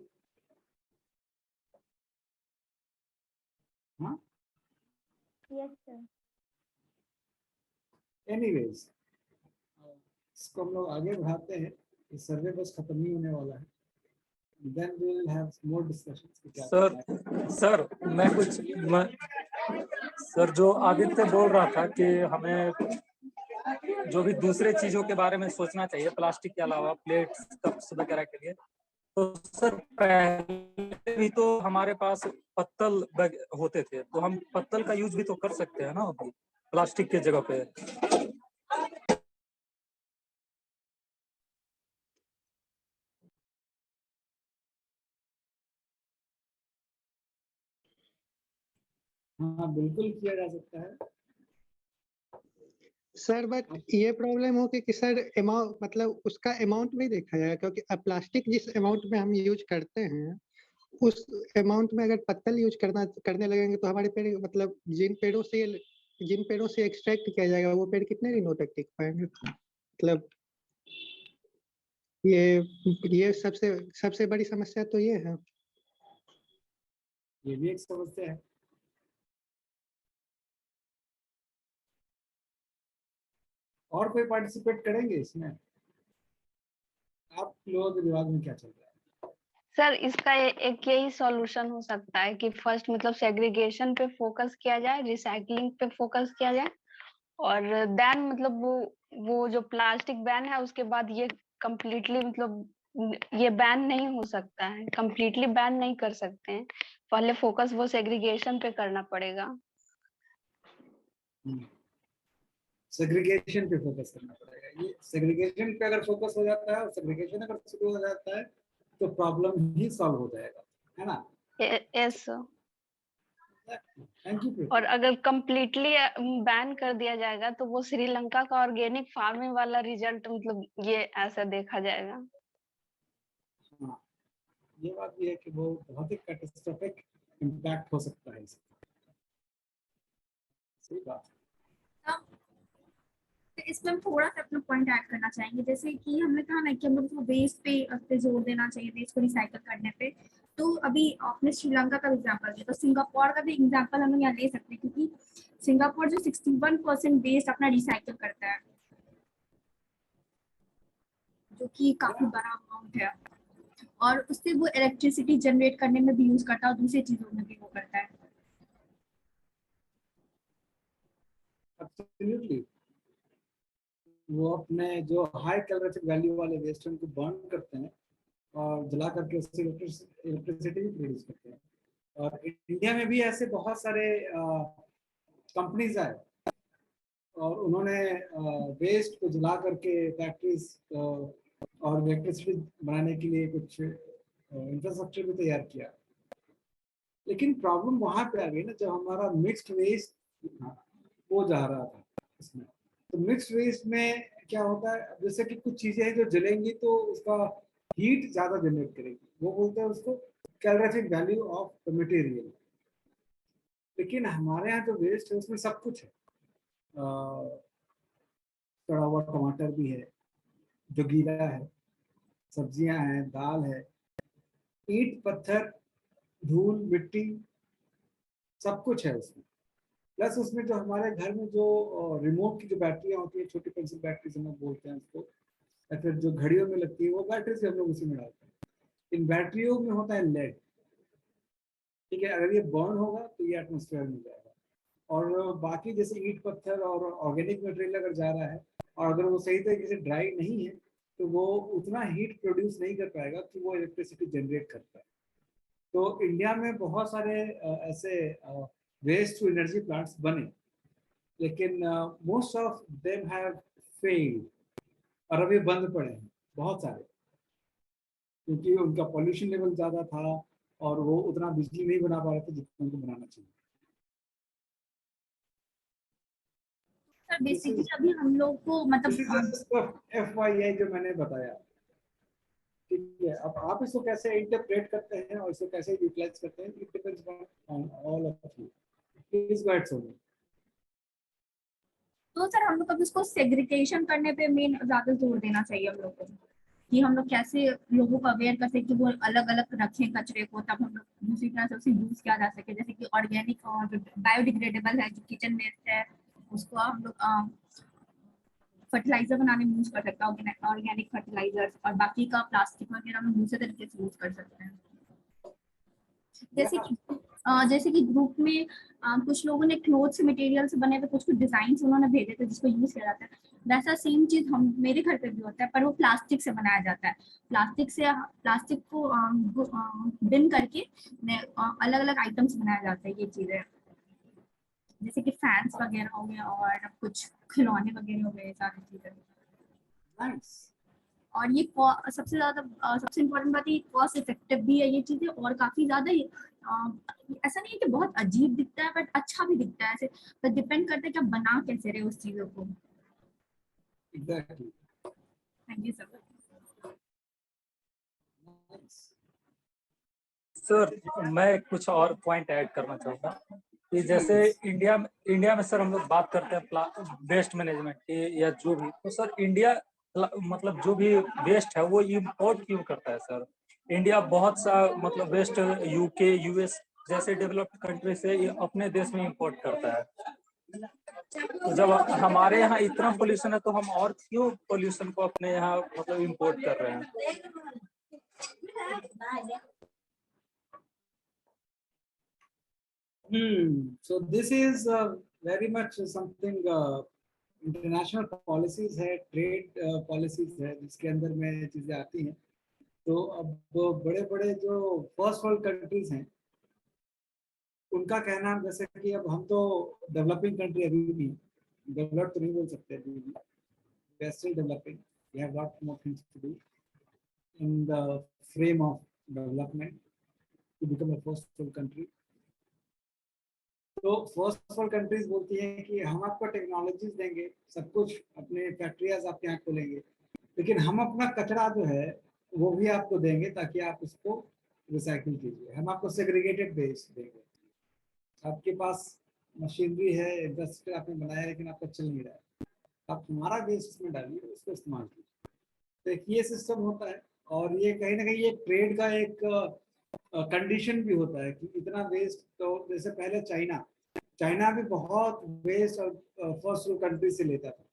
हाँ, यस सर एनीवेज, इसको हम लोग आगे बढ़ाते हैं। इस सर्वे बस खत्म नहीं होने वाला है। Then we will have more discussions. Sir sir जो आदित्य बोल रहा था कि हमें जो भी दूसरे चीजों के बारे में सोचना चाहिए प्लास्टिक के अलावा, प्लेट्स कप्स वगैरह के लिए, तो सर पहले भी तो हमारे पास पत्तल होते थे, तो हम पत्तल का यूज भी तो कर सकते हैं ना अभी प्लास्टिक के जगह पे। हाँ, बिल्कुल किया जा सकता है सर, बट ये प्रॉब्लम हो कि सर अमाउंट मतलब उसका अमाउंट भी देखा जाए, क्योंकि अब प्लास्टिक जिस अमाउंट में हम यूज करते हैं उस अमाउंट में अगर पत्तल यूज करने लगेंगे तो हमारे पेड़ मतलब जिन पेड़ों से एक्सट्रैक्ट किया जाएगा वो पेड़ कितने दिनों तक टिक पाएंगे? मतलब ये सबसे बड़ी समस्या तो ये है। ये भी एक समस्या है। और कोई पार्टिसिपेट करेंगे इसमें? आप लोगों के दिमाग में क्या चल रहा है? सर इसका एक यही सॉल्यूशन हो सकता है कि फर्स्ट मतलब सेग्रीगेशन पे फोकस किया जाए, रिसाइकलिंग पे फोकस किया जाए, और देन मतलब वो जो प्लास्टिक बैन है उसके बाद ये कम्प्लीटली मतलब ये बैन नहीं हो सकता है, कम्प्लीटली बैन नहीं कर सकते हैं। पहले फोकस वो सेग्रीगेशन पे करना पड़ेगा। सेग्रीगेशन पे फोकस करना पड़ेगा। ये सेग्रीगेशन पे अगर फोकस हो जाता है और सेग्रीगेशन अगर शुरू हो जाता है तो प्रॉब्लम ही सॉल्व हो जाएगा, है ना? यस। Thank you. और अगर कम्प्लीटली बैन कर दिया जाएगा तो वो श्रीलंका का ऑर्गेनिक फार्मिंग वाला रिजल्ट मतलब ये ऐसा देखा जाएगा। हाँ, ये बात भी है कि वो बहुत ही कैटास्ट्रोफिक इम्पैक्ट हो सकता है इसका। सही बात है। तो इसमें हम थोड़ा सा अपना पॉइंट ऐड करना चाहेंगे, जैसे कि हमने कहा ना कि हम लोग को वेस्ट पे जोर देना चाहिए, वेस्ट को रिसाइकल करने पे। तो अभी आपने श्रीलंका का एग्जांपल दिया, तो सिंगापुर का भी एग्जांपल हम लोग यहाँ ले सकते हैं, क्योंकि सिंगापुर जो 61% वेस्ट अपना रिसाइकल करता है, जो कि काफी बड़ा अमाउंट है, और उससे वो इलेक्ट्रिसिटी जनरेट करने में भी यूज करता है और दूसरी चीजों में भी वो करता है। Absolutely. वो अपने जो हाई कैलोरीफिक वैल्यू वाले वेस्ट उनको बर्न करते हैं और जला करके उससे इलेक्ट्रिसिटी भी प्रोड्यूस करते हैं। और इंडिया में भी ऐसे बहुत सारे कंपनीज आए और उन्होंने वेस्ट को जला करके फैक्ट्रीज और इलेक्ट्रिसिटी बनाने के लिए कुछ इंफ्रास्ट्रक्चर भी तैयार किया। लेकिन प्रॉब्लम वहां पे आ गई ना, जब हमारा मिक्स्ड वेस्ट वो जा रहा था इसमें। तो मिक्स्ड वेस्ट में क्या होता है, जैसे कि कुछ चीजें हैं जो जलेंगी तो उसका हीट ज्यादा जनरेट करेगी, वो बोलते हैं उसको calorific value of the material. लेकिन हमारे यहाँ जो वेस्ट है उसमें सब कुछ है। सड़ा हुआ टमाटर भी है जो गीला है, सब्जियां हैं, दाल है, ईंट पत्थर धूल मिट्टी सब कुछ है उसमें। प्लस उसमें जो हमारे घर में जो रिमोट की जो बैटरियां होती है, छोटी पेंसिल बैटरी हम लोग बोलते हैं उसको, या फिर जो घड़ियों में लगती है वो बैटरी से हम लोग उसी में डालते हैं। इन बैटरियों में होता है लेड, ठीक है। अगर ये बर्न होगा तो ये एटमोस्फेयर में जाएगा। और बाकी जैसे ईंट पत्थर और ऑर्गेनिक मटेरियल अगर जा रहा है और अगर वो सही तरीके से ड्राई नहीं है तो वो उतना हीट प्रोड्यूस नहीं कर पाएगा कि वो इलेक्ट्रिसिटी जनरेट करता है। तो इंडिया में बहुत सारे ऐसे वेस्ट टू एनर्जी प्लांट्स बने, लेकिन most of them have failed और अभी बंद पड़े हैं बहुत सारे, क्योंकि उनका पॉल्यूशन लेवल ज़्यादा था और वो उतना बिजली नहीं बना पा रहे थे जितना उनको बनाना चाहिए। सर बेसिकली अभी हम लोग को मतलब FYI जो मैंने बताया, ठीक है। अब आप इसको कैसे इंटरप्रेट करते हैं और इसको कैसे यूटिलाइज करते हैं, it depends on all of you. Please go ahead Soni. तो सर हम लोग अब इसको सेग्रीगेशन करने पे मेन ज्यादा जोर देना चाहिए हम लोग को, कि हम लोग कैसे लोगों को अवेयर कर सके कि वो अलग अलग रखें कचरे को, तब हम लोग दूसरी तरह से उसे यूज किया जा सके। जैसे कि ऑर्गेनिक और जो बायोडिग्रेडेबल है, जो किचन वेस्ट है, उसको हम लोग फर्टिलाइजर बनाने में यूज कर सकते हैं, ऑर्गेनिक फर्टिलाइजर्स, और बाकी का प्लास्टिक वगैरह हम दूसरे तरीके से यूज कर सकते हैं। जैसे कि ग्रुप में कुछ लोगों ने क्लोथ से मटेरियल से बने हुए कुछ डिजाइन उन्होंने भेजे थे जिसको यूज किया जाता है। वैसा सेम चीज हम मेरे घर पे भी होता है, पर वो प्लास्टिक से बनाया जाता है। प्लास्टिक को बिन करके अलग अलग आइटम्स बनाया जाता है। ये चीजें जैसे कि फैंस वगैरह हो गए और कुछ खिलौने वगैरह हो गए, सारी चीजें। और ये सबसे इम्पोर्टेंट बात है, कॉस्ट इफेक्टिव भी है ये चीजें, और काफी ज्यादा ऐसा नहीं है कि बहुत अजीब दिखता है, बट अच्छा भी दिखता है। ऐसे तो डिपेंड करता है कि आप बना कैसे रहे उस चीजों को। Exactly. Thank you sir. Sir मैं कुछ और पॉइंट ऐड करना चाहूँगा कि जैसे इंडिया में सर हम लोग बात करते हैं वेस्ट मैनेजमेंट की या जो भी, तो सर इंडिया मतलब जो भी वेस्ट है वो इम्पोर्ट क्यों करता है सर? इंडिया बहुत सा मतलब वेस्ट यूके यूएस जैसे डेवलप्ड कंट्री से ये अपने देश में इंपोर्ट करता है। तो जब हमारे यहाँ इतना पोल्यूशन है तो हम और क्यों पोल्यूशन को अपने यहाँ मतलब इंपोर्ट कर रहे हैं? So this is very much something international policies है, trade policies है, जिसके अंदर में चीजें आती हैं। तो अब बड़े बड़े जो फर्स्ट वर्ल्ड कंट्रीज हैं उनका कहना, जैसे कि अब हम तो डेवलपिंग कंट्री अभी भी, डेवलप तो नहीं बोल सकते अभी भी, we are still developing, we have lot more things to do in the frame of development to become a first world country. तो फर्स्ट वर्ल्ड कंट्रीज बोलती हैं कि हम आपको टेक्नोलॉजीज देंगे, सब कुछ, अपने फैक्ट्रियाज आपके यहाँ खोलेंगे, लेकिन हम अपना कचरा जो है वो भी आपको देंगे ताकि आप उसको रिसाइकिल कीजिए। हम आपको सेग्रीगेटेड वेस्ट देंगे। आपके पास मशीनरी है, इंडस्ट्री आपने बनाया, लेकिन आपका चल नहीं रहा है, आप हमारा वेस्ट इसमें डालिए, उसको इस्तेमाल कीजिए। तो एक ये सिस्टम होता है, और ये कहीं ना कहीं ये ट्रेड का एक कंडीशन भी होता है कि इतना वेस्ट। तो जैसे पहले चाइना भी बहुत वेस्ट और फर्स्ट वर्ल्ड कंट्री से लेता था।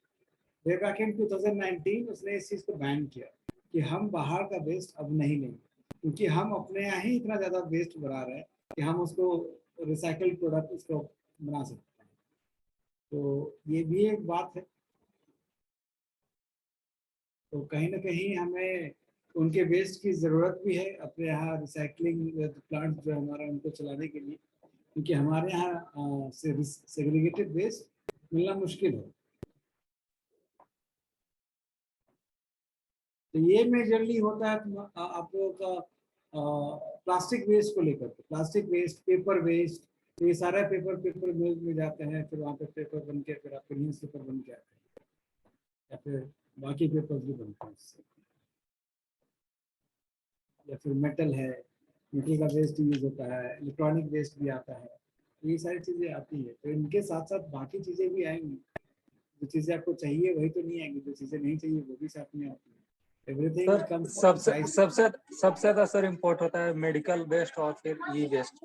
वे बैक इन 2019 उसने इस चीज़ को बैन किया कि हम बाहर का वेस्ट अब नहीं लेंगे, क्योंकि हम अपने यहाँ ही इतना ज़्यादा वेस्ट बना रहे हैं कि हम उसको रिसाइकल प्रोडक्ट उसको बना सकते हैं। तो ये भी एक बात है। तो कहीं ना कहीं हमें उनके वेस्ट की ज़रूरत भी है अपने यहाँ रिसाइकलिंग प्लांट जो हमारा उनको चलाने के लिए, क्योंकि हमारे यहाँ सेग्रीगेटेड वेस्ट मिलना मुश्किल है। तो ये मेजरली होता है आप लोगों का प्लास्टिक वेस्ट को लेकर के। प्लास्टिक वेस्ट, पेपर वेस्ट, तो ये सारा पेपर मिल में जाते हैं, फिर वहाँ पे पेपर बन के फिर आपके न्यूज़ पेपर बन के आते हैं, या फिर बाकी पेपर भी बनते हैं इससे, या फिर मेटल है, मेटल का वेस्ट यूज होता है, इलेक्ट्रॉनिक वेस्ट भी आता है, ये सारी चीज़ें आती है। तो इनके साथ साथ बाकी चीज़ें भी आएंगी। जो चीज़ें आपको चाहिए वही तो नहीं आएंगी, जो चीज़ें नहीं चाहिए वो भी साथ में आती है। एवरीथिंग सबसे ज़्यादा सर इम्पोर्ट होता है मेडिकल वेस्ट और फिर ई वेस्ट,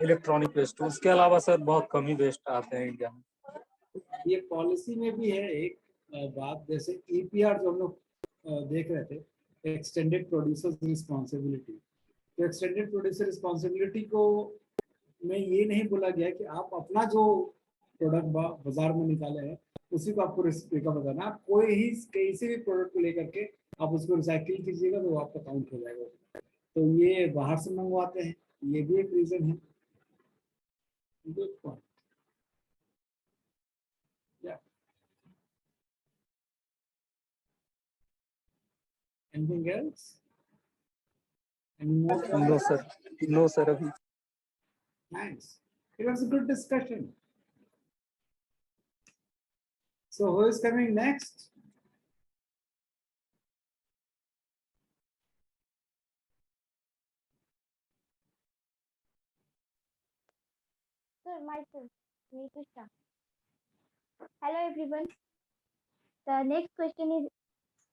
इलेक्ट्रॉनिक वेस्ट। उसके अलावा सर बहुत कम ही वेस्ट आते हैं इंडिया में। ये पॉलिसी में भी है एक बात, जैसे EPR जो हम लोग देख रहे थे, एक्सटेंडेड प्रोड्यूसर रिस्पॉन्सिबिलिटी। तो एक्सटेंडेड प्रोड्यूसर रिस्पॉन्सिबिलिटी को में ये नहीं बोला गया कि आप अपना जो प्रोडक्ट बाजार में निकाले हैं उसी को आपको रिसाइकिल बताना। आप कोई ही किसी भी प्रोडक्ट को लेकर के आप उसको रिसाइकिल कीजिएगा तो वो आपका काउंट हो जाएगा। तो ये बाहर से मंगवाते हैं, ये भी एक रीजन है। Good point. Anything else? Any more? No sir, अभी। Nice. It was a good discussion. So who is coming next? Sir, myself, Nitisha. Hello everyone. The next question is,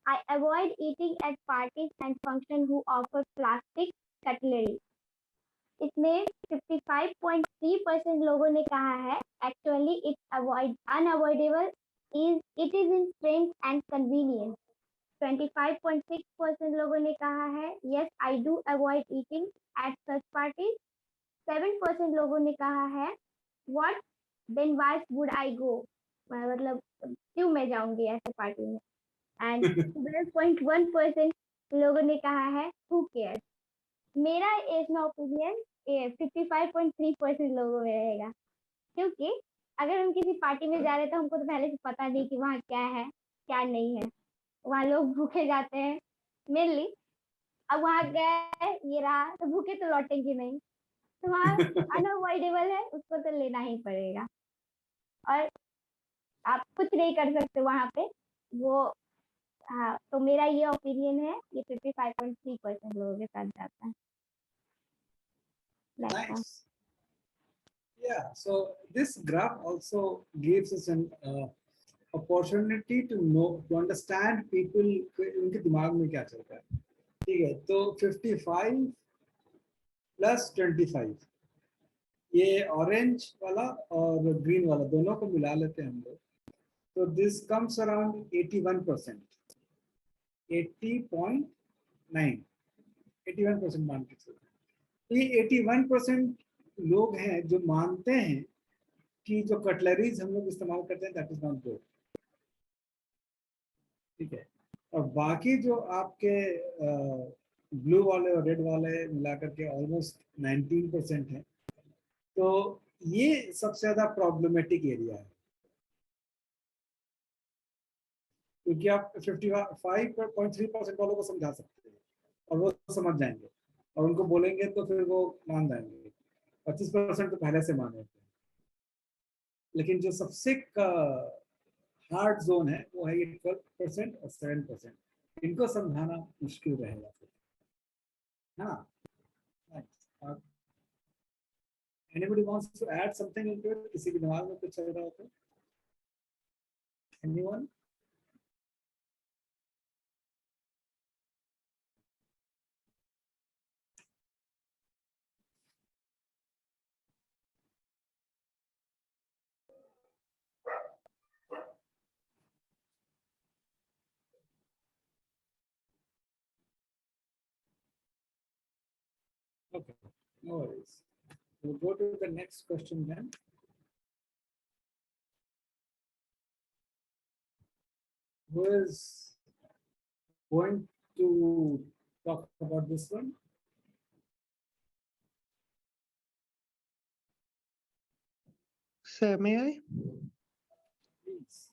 I avoid eating at parties and functions who offer plastic cutlery. इसमें 55.3% लोगों ने कहा है actually it's unavoidable is it is in strength and convenience. 25.6% लोगों ने कहा है yes I do avoid eating at such parties. 7% लोगों ने कहा है what then why would I go, मतलब क्यों मैं जाऊंगी ऐसे पार्टी में। एंड 12.1% लोगों ने कहा है who cares। मेरा इसमें ओपिनियन 55.3% लोगों में रहेगा, क्योंकि अगर हम किसी पार्टी में जा रहे हैं तो हमको तो पहले से पता नहीं कि वहाँ क्या है क्या नहीं है। वहाँ लोग भूखे जाते हैं मेनली। अब वहाँ गए ये रहा तो भूखे तो लौटेंगे नहीं, तो वहाँ अनअवॉइडेबल है, उसको तो लेना ही पड़ेगा और आप कुछ नहीं कर सकते वहाँ पे वो। हाँ, तो मेरा ये ओपिनियन है, ये 55.3% लोगों के साथ जाता है। Nice. Yeah, so this graph also gives us an opportunity to know, to understand people, उनके दिमाग में क्या चल रहा है। ठीक है, तो 55 प्लस 25, ये ऑरेंज वाला और ग्रीन वाला दोनों को मिला लेते हैं हम लोग, तो दिस कम्स अराउंड 81%, 80.9, 81% मान के चलते। ये 81% लोग हैं जो मानते हैं कि जो कटलरीज हम लोग इस्तेमाल करते हैं दैट इज नॉट गुड। ठीक है, और बाकी जो आपके ब्लू वाले और रेड वाले मिलाकर के ऑलमोस्ट 19% है, तो ये सबसे ज्यादा प्रॉब्लमेटिक एरिया है, क्योंकि आप 55.3% वालों को समझा सकते हैं और वो समझ जाएंगे, और उनको बोलेंगे तो फिर वो मान जाएंगे। 25% तो पहले से मान लेते हैं, लेकिन जो सबसे हार्ड जोन है वो है ये 12% और 7%, इनको समझाना मुश्किल रहेगा। हाँ, anybody wants to add something into it? किसी के दिमाग में कुछ चल रहा हो तो? Anyone? Okay, no worries. We'll go to the next question then. Who is going to talk about this one? Sir, may I? Please.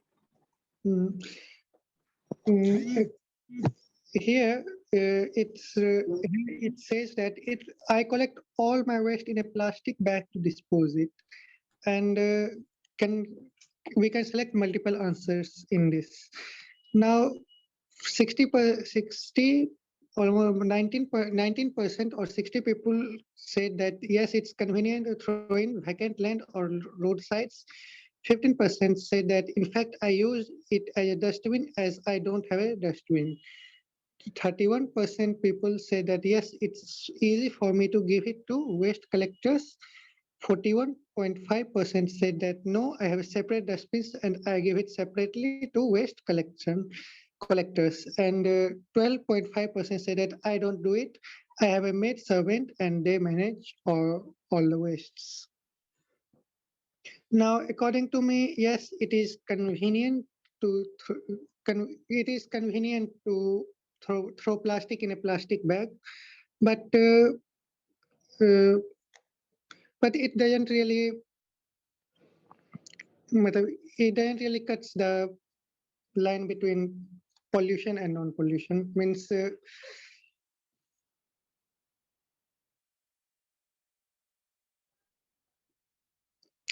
Here it says that I collect all my waste in a plastic bag to dispose it, and we can select multiple answers in this. Now 60 almost 19% or 60 people said that yes, it's convenient to throw in vacant land or roadsides. 15% said that in fact I use it as a dustbin as I don't have a dustbin. 31% people say that yes, it's easy for me to give it to waste collectors. 41.5% said that no, I have a separate dustbins and I give it separately to waste collectors. And 12.5% say that I don't do it. I have a maid servant and they manage all the wastes. Now, according to me, yes, it is convenient to throw plastic in a plastic bag, but it doesn't really cuts the line between pollution and non-pollution. Means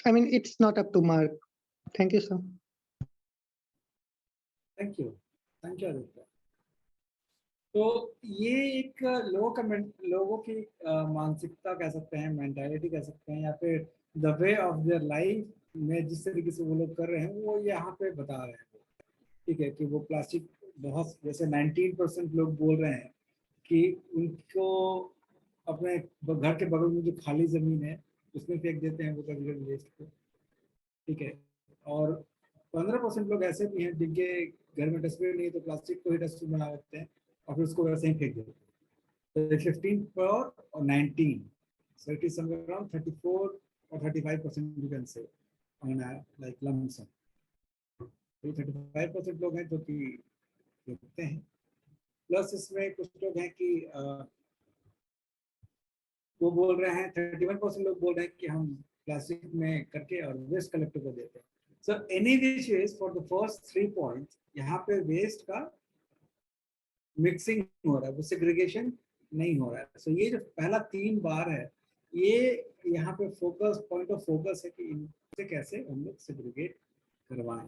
I mean, it's not up to mark. Thank you, sir. Thank you, Aditya. तो ये एक लोगों की मानसिकता कह सकते हैं, मेंटालिटी कह सकते हैं, या फिर the way of their life में जिस तरीके से वो लोग कर रहे हैं वो यहाँ पे बता रहे हैं। ठीक है, कि वो प्लास्टिक बहुत, जैसे 19% लोग बोल रहे हैं कि उनको अपने घर के बगल में जो खाली जमीन है उसमें फेंक देते हैं वो कभी वेस्ट को। ठीक है, और 15% लोग ऐसे भी हैं जिनके घर में डस्टबिन नहीं, तो प्लास्टिक को ही डस्टबिन बना देते हैं और फिर उसको वैसे ही फेंक देते हैं। तो 15 और 19, so it is somewhere around 34 or 35% you can say on a like lump sum. 35% लोग हैं जो कि फेंकते हैं, प्लस इसमें कुछ लोग हैं कि वो बोल रहे हैं, 31% लोग बोल रहे हैं कि हम प्लास्टिक में करके और वेस्ट कलेक्टर को देते हैं। So any which ways for the first 3 points यहाँ पे वेस्ट का मिक्सिंग हो रहा है, वो सेग्रीगेशन नहीं हो रहा है। सो ये जो पहला 3 बार है, ये यहाँ पे फोकस, पॉइंट ऑफ फोकस है कि इनसे कैसे हम लोग सेग्रीगेट करवाएं।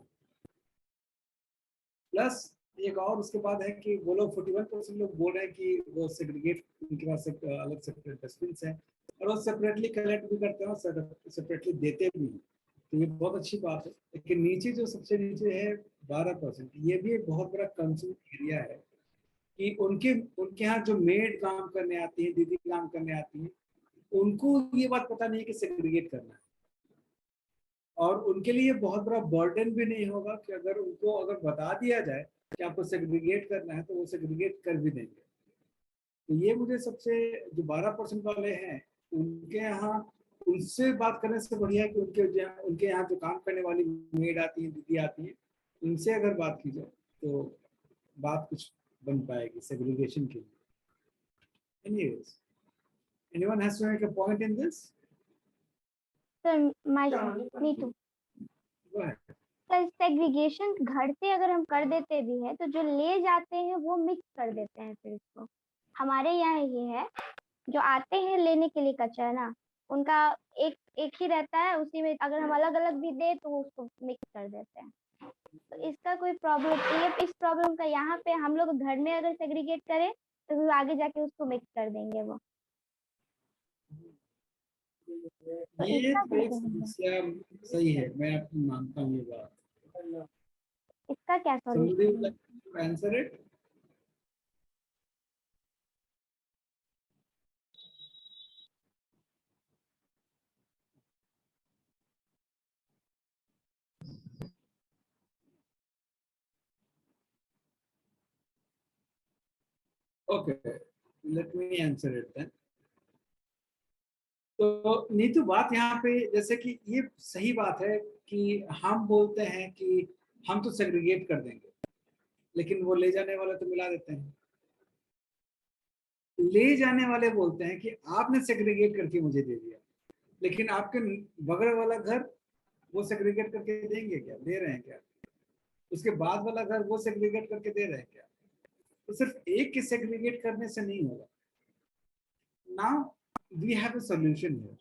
प्लस एक और उसके बाद है कि वो लोग 41% लोग बोल रहे हैं कि वो सेग्रीगेट, उनके पास एक अलग सेपरेट डस्टबिन है और वो सेपरेटली कलेक्ट भी करते हैं और सेपरेटली देते भी हैं। तो ये बहुत अच्छी बात है। लेकिन नीचे जो सबसे नीचे है 12%, ये भी एक बहुत बड़ा कंसर्न एरिया है कि उनके यहाँ जो मेड काम करने आती है, दीदी काम करने आती है, उनको ये बात पता नहीं है कि सेग्रीगेट करना है, और उनके लिए बहुत बड़ा बर्डन भी नहीं होगा कि अगर उनको बता दिया जाए कि आपको सेग्रीगेट करना है तो वो सेग्रीगेट कर भी देंगे। तो ये मुझे सबसे, जो 12% वाले हैं उनके यहाँ, उनसे बात करने से बढ़िया है कि उनके यहाँ जो काम करने वाली मेड आती है, दीदी आती है, उनसे अगर बात की जाए तो बात कुछ बन पाएगी सेग्रीगेशन के लिए। Anyways, anyone has to make a point in this? Sir Neetu, Go ahead. Sir segregation घर पे अगर हम कर देते भी है तो जो ले जाते हैं वो मिक्स कर देते हैं। फिर इसको हमारे यहाँ ये है, जो आते हैं लेने के लिए कचरा ना, उनका एक ही रहता है, उसी में अगर हम अलग अलग भी दे तो वो उसको मिक्स कर देते हैं। तो इसका कोई प्रॉब्लम, इस प्रॉब्लम का यहाँ पे हम लोग घर में अगर सेग्रीगेट करें तो फिर आगे जाके उसको मिक्स कर देंगे वो। तो ये इसका तो एक समस्या सही है, मैं आपकी मानता हूँ ये बात। इसका क्या Somebody would सॉल्यूशन है? like to answer it? Okay, let me answer it then. तो नीतू, बात यहाँ पे जैसे कि ये सही बात है कि हम बोलते हैं कि हम तो सेग्रीगेट कर देंगे, लेकिन वो ले जाने वाले तो मिला देते हैं। ले जाने वाले बोलते हैं कि आपने सेग्रीगेट करके मुझे दे दिया, लेकिन आपके बगल वाला घर वो सेग्रीगेट करके देंगे क्या, दे रहे हैं क्या? उसके बाद वाला घर वो सेग्रीगेट करके दे रहे हैं क्या? तो सिर्फ एक के सेग्रीगेट करने से नहीं होगा। Now we have a solution here,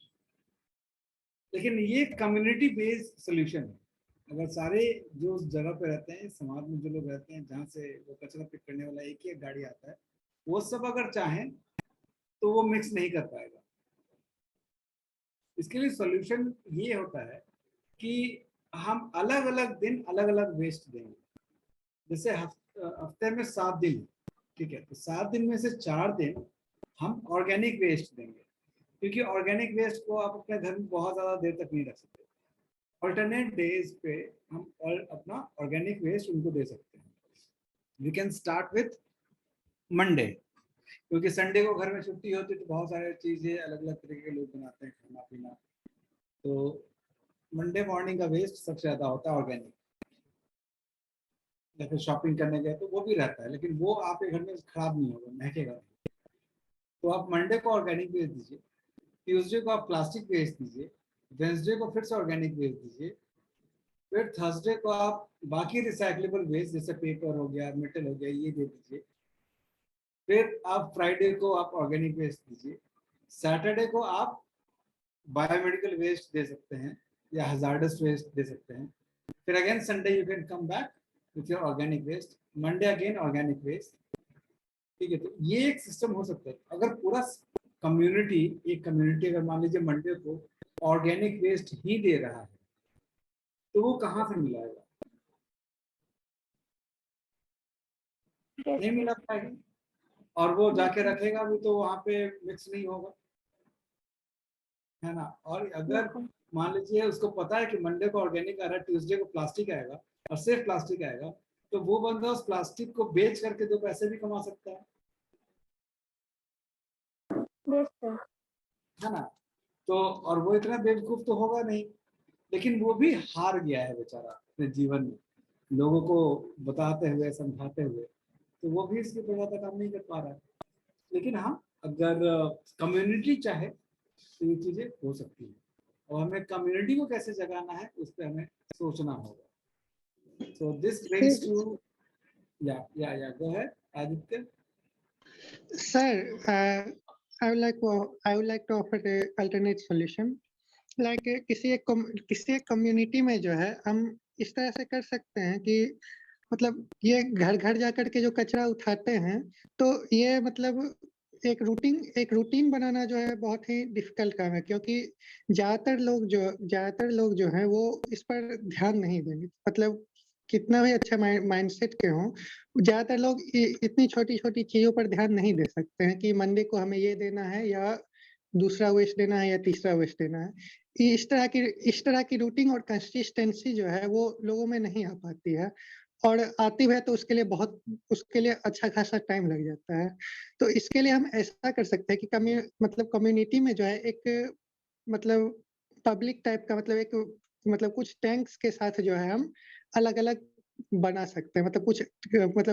लेकिन ये कम्युनिटी बेस्ड सॉल्यूशन है। अगर सारे जो उस जगह पे रहते हैं, समाज में जो लोग रहते हैं जहाँ से वो कचरा पिक करने वाला एक ही गाड़ी आता है, वो सब अगर चाहें तो वो मिक्स नहीं कर पाएगा। इसके लिए सॉल्यूशन ये होता है कि हम अलग अलग दिन अलग अलग वेस्ट देंगे। जैसे हफ्ते में 7 दिन, ठीक है, तो 7 दिन में से 4 दिन हम ऑर्गेनिक वेस्ट देंगे, क्योंकि ऑर्गेनिक वेस्ट को आप अपने घर में बहुत ज़्यादा देर तक नहीं रख सकते। अल्टरनेट डेज पे हम अपना ऑर्गेनिक वेस्ट उनको दे सकते हैं। We can start with Monday, क्योंकि संडे को घर में छुट्टी होती है तो बहुत सारी चीज़ें अलग अलग तरीके के लोग बनाते हैं, खाना पीना। तो मंडे मॉर्निंग का वेस्ट सबसे ज़्यादा होता है ऑर्गेनिक। या फिर शॉपिंग करने गए तो वो भी रहता है, लेकिन वो आपके घर में खराब नहीं होगा, महकेगा नहीं। तो आप मंडे को ऑर्गेनिक वेस्ट दीजिए, ट्यूसडे को आप प्लास्टिक वेस्ट दीजिए, वेंसडे को फिर से ऑर्गेनिक वेस्ट दीजिए, फिर थर्सडे को आप बाकी रिसाइक्लेबल वेस्ट जैसे पेपर हो गया, मेटल हो गया, ये दे दीजिए। फिर आप फ्राइडे को आप ऑर्गेनिक वेस्ट दीजिए। सैटरडे को आप बायोमेडिकल वेस्ट दे सकते हैं या हजार्डस वेस्ट दे सकते हैं। फिर again Sunday you can come back with your organic waste, Monday again organic waste. ठीक है, तो ये एक सिस्टम हो सकता है। अगर पूरा कम्युनिटी, एक कम्युनिटी अगर मान लीजिए मंडे को ऑर्गेनिक वेस्ट ही दे रहा है, तो वो कहाँ से मिलाएगा? नहीं मिला पाएगा, और वो जाके रखेगा भी तो वहाँ पे मिक्स नहीं होगा, है ना। और अगर मान लीजिए उसको पता है कि मंडे को ऑर्गेनिक आ रहा है, ट्यूसडे को प्लास्टिक आएगा और सिर्फ प्लास्टिक आएगा, तो वो बंदा उस प्लास्टिक को बेच करके 2 पैसे भी कमा सकता है ना। तो और वो इतना बेवकूफ तो होगा नहीं, लेकिन वो भी हार गया है बेचारा अपने जीवन में, लोगों को बताते हुए, समझाते हुए, तो वो भी इसके पर ज्यादा काम नहीं कर पा रहा है। लेकिन हाँ, अगर कम्युनिटी चाहे तो ये चीजें हो सकती है, और हमें कम्युनिटी को कैसे जगाना है उस पर हमें सोचना होगा। सो दिस ब्रिंग्स टू या go ahead Aditya. Sir, I would like to offer a alternate solution. Like किसी एक कम्युनिटी में जो है हम इस तरह से कर सकते हैं कि मतलब ये घर घर जाकर के जो कचरा उठाते हैं, तो ये मतलब एक रूटीन बनाना जो है बहुत ही डिफिकल्ट काम है, क्योंकि ज्यादातर लोग जो है वो इस पर ध्यान नहीं देंगे। मतलब कितना भी अच्छा माइंडसेट के हों, ज्यादातर लोग इतनी छोटी छोटी चीजों पर ध्यान नहीं दे सकते हैं कि मंडे को हमें ये देना है या दूसरा वेस्ट देना है या तीसरा वेस्ट देना है। इस तरह की रूटीन और कंसिस्टेंसी जो है वो लोगों में नहीं आ पाती है, और आती है तो उसके लिए अच्छा खासा टाइम लग जाता है। तो इसके लिए हम ऐसा कर सकते हैं कि कम्युनिटी में जो है एक मतलब पब्लिक टाइप का मतलब कुछ टैंक्स के साथ जो है हम अलग-अलग बना सकते हैं। मतलब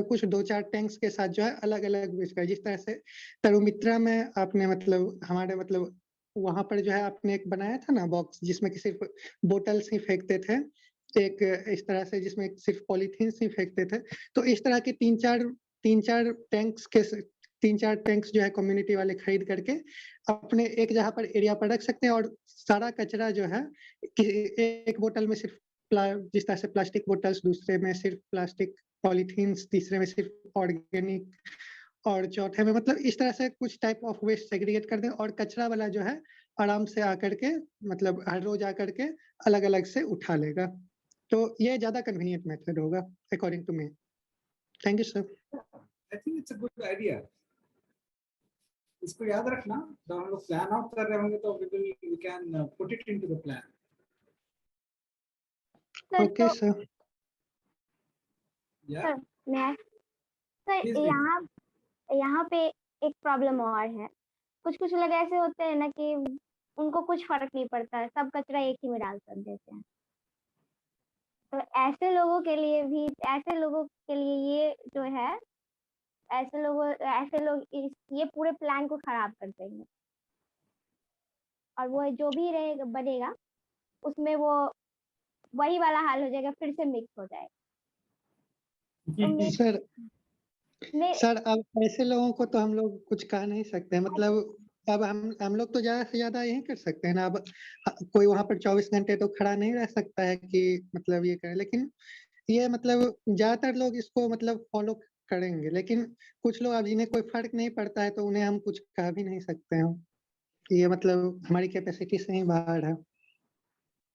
कुछ 2-4 टैंक्स के साथ जो है अलग-अलग बेच का, जिस तरह से तरुमित्रा में आपने हमारे वहाँ पर जो है आपने एक बनाया था ना बॉक्स, जिसमें कि सिर्फ बोतल्स ही फेंकते थे। एक इस तरह से जिसमें सिर्फ पॉलीथीन ही फेंकते थे। तो इस तरह के 3-4 टैंक्स जो है कम्युनिटी वाले खरीद करके अपने एक जगह पर एरिया पर रख सकते हैं, और सारा कचरा जो है एक बोतल में सिर्फ जिस तरह से प्लास्टिक बोतल्स, दूसरे में सिर्फ प्लास्टिक पॉलीथीन्स, तीसरे में सिर्फ ऑर्गेनिक, और चौथे में मतलब इस तरह से कुछ टाइप ऑफ वेस्ट सेग्रीगेट कर दें, और कचरा वाला जो है आराम से आकर के मतलब हर रोज आकर के अलग-अलग से उठा लेगा। तो ये ज्यादा कन्वीनियंट मेथड होगा according to me. Thank you sir. I think it's a good idea. इसको याद रखना जब हम लोग प्लान आउट कर रहे होंगे तो we can put it into the plan. Okay sir. Yeah. Sir Please be. यहाँ पे एक प्रॉब्लम और है। कुछ लोग ऐसे होते हैं ना कि उनको कुछ फर्क नहीं पड़ता है, सब कचरा एक ही में डाल कर देते हैं। तो ऐसे लोगों के लिए ये जो है, ऐसे लोग ये पूरे प्लान को खराब कर देंगे, और वो जो भी बनेगा उसमें वो वही वाला हाल हो जाएगा, फिर से मिक्स हो जाएगा। तो सर अब ऐसे लोगों को तो हम लोग कुछ कह नहीं सकते। मतलब अब हम लोग तो ज्यादा से ज्यादा यही कर सकते हैं ना। अब कोई वहां पर 24 घंटे तो खड़ा नहीं रह सकता है कि मतलब ये करे, लेकिन ये मतलब ज्यादातर लोग इसको मतलब फॉलो करेंगे, लेकिन कुछ लोग अब जिन्हें कोई फर्क नहीं पड़ता है तो उन्हें हम कुछ कह भी नहीं सकते हैं। ये मतलब हमारी कैपेसिटी से ही बाहर है।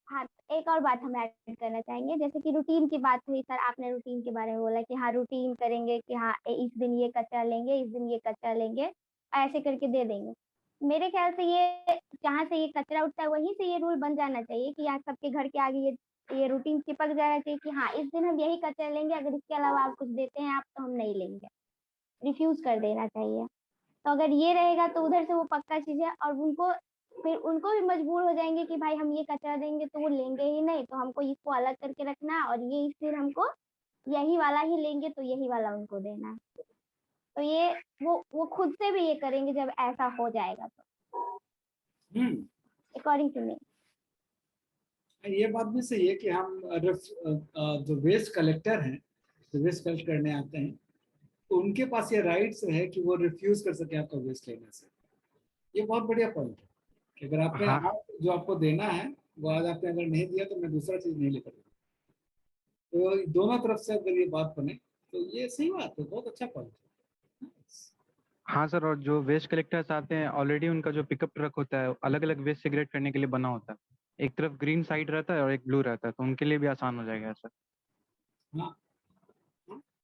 हाँ, एक और बात हम ऐड करना चाहेंगे, जैसे कि रूटीन की बात हुई सर, आपने रूटीन के बारे में बोला कि हाँ रूटीन करेंगे कि हाँ इस दिन ये कचरा लेंगे, इस दिन ये कचरा लेंगे, ऐसे करके दे देंगे। मेरे ख्याल से ये जहाँ से ये कचरा उठता है वहीं से ये रूल बन जाना चाहिए कि यहाँ सबके घर के आगे ये रूटीन चिपक जाना चाहिए कि हाँ इस दिन हम यही कचरा लेंगे, अगर इसके अलावा आप कुछ देते हैं आप तो हम नहीं लेंगे, रिफ्यूज कर देना चाहिए। तो अगर ये रहेगा तो उधर से वो पक्का चीज है, और फिर उनको भी मजबूर हो जाएंगे कि भाई हम ये कचरा देंगे तो वो लेंगे ही नहीं, तो हमको इसको अलग करके रखना है, और ये फिर हमको यही वाला ही लेंगे तो यही वाला उनको देना है। तो ये वो खुद से भी ये करेंगे जब ऐसा हो जाएगा तो, अकॉर्डिंग टू मी। ये बात भी सही है कि हम जो वेस्ट कलेक्टर हैं, जो वेस्ट कलेक्ट करने आते हैं, तो उनके पास ये राइट्स है कि वो रिफ्यूज कर सके आपका वेस्ट लेने से। ये बहुत बढ़िया पॉइंट है कि अगर आपने जो आपको देना है वो आज आपने अगर नहीं दिया तो मैं दूसरा चीज नहीं लेकर दूंगा। तो दोनों तरफ से अगर ये बात बने तो ये सही बात है, बहुत अच्छा पॉइंट है। हाँ सर, और जो वेस्ट कलेक्टर्स आते हैं ऑलरेडी उनका जो पिकअप ट्रक होता है अलग अलग वेस्ट सेग्रेगेट करने के लिए बना होता है। एक तरफ ग्रीन साइड रहता है और एक ब्लू रहता है, तो उनके लिए भी आसान हो जाएगा सर। हाँ,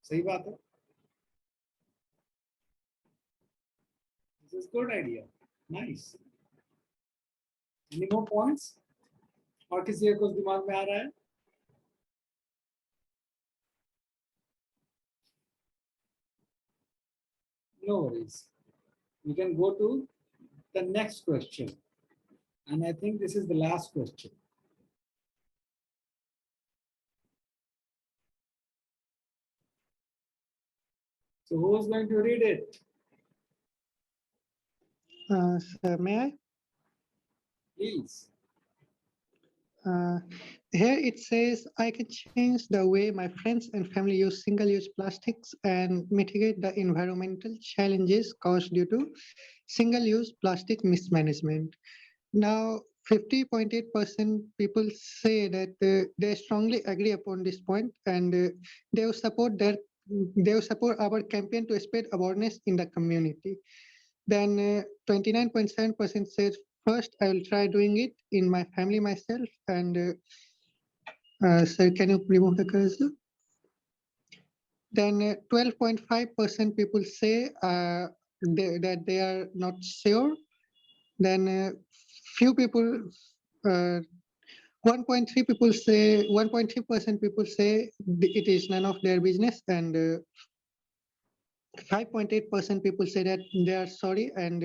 सही बात है। This is good idea. Nice. Any more points? और किसी का कुछ दिमाग में आ रहा है? No worries. We can go to the next question. And I think this is the last question. So who is going to read it? Sir, may I? Please. Here it says, I can change the way my friends and family use single-use plastics and mitigate the environmental challenges caused due to single-use plastic mismanagement. Now, 50.8% people say that they strongly agree upon this point, and they will support our campaign to spread awareness in the community. Then 29.7% said first I will try doing it in my family myself. And sir, can you remove the cursor? Then 12.5% people say that they are not sure. Then few people, 1.3% people say it is none of their business, and 5.8% people say that they are sorry and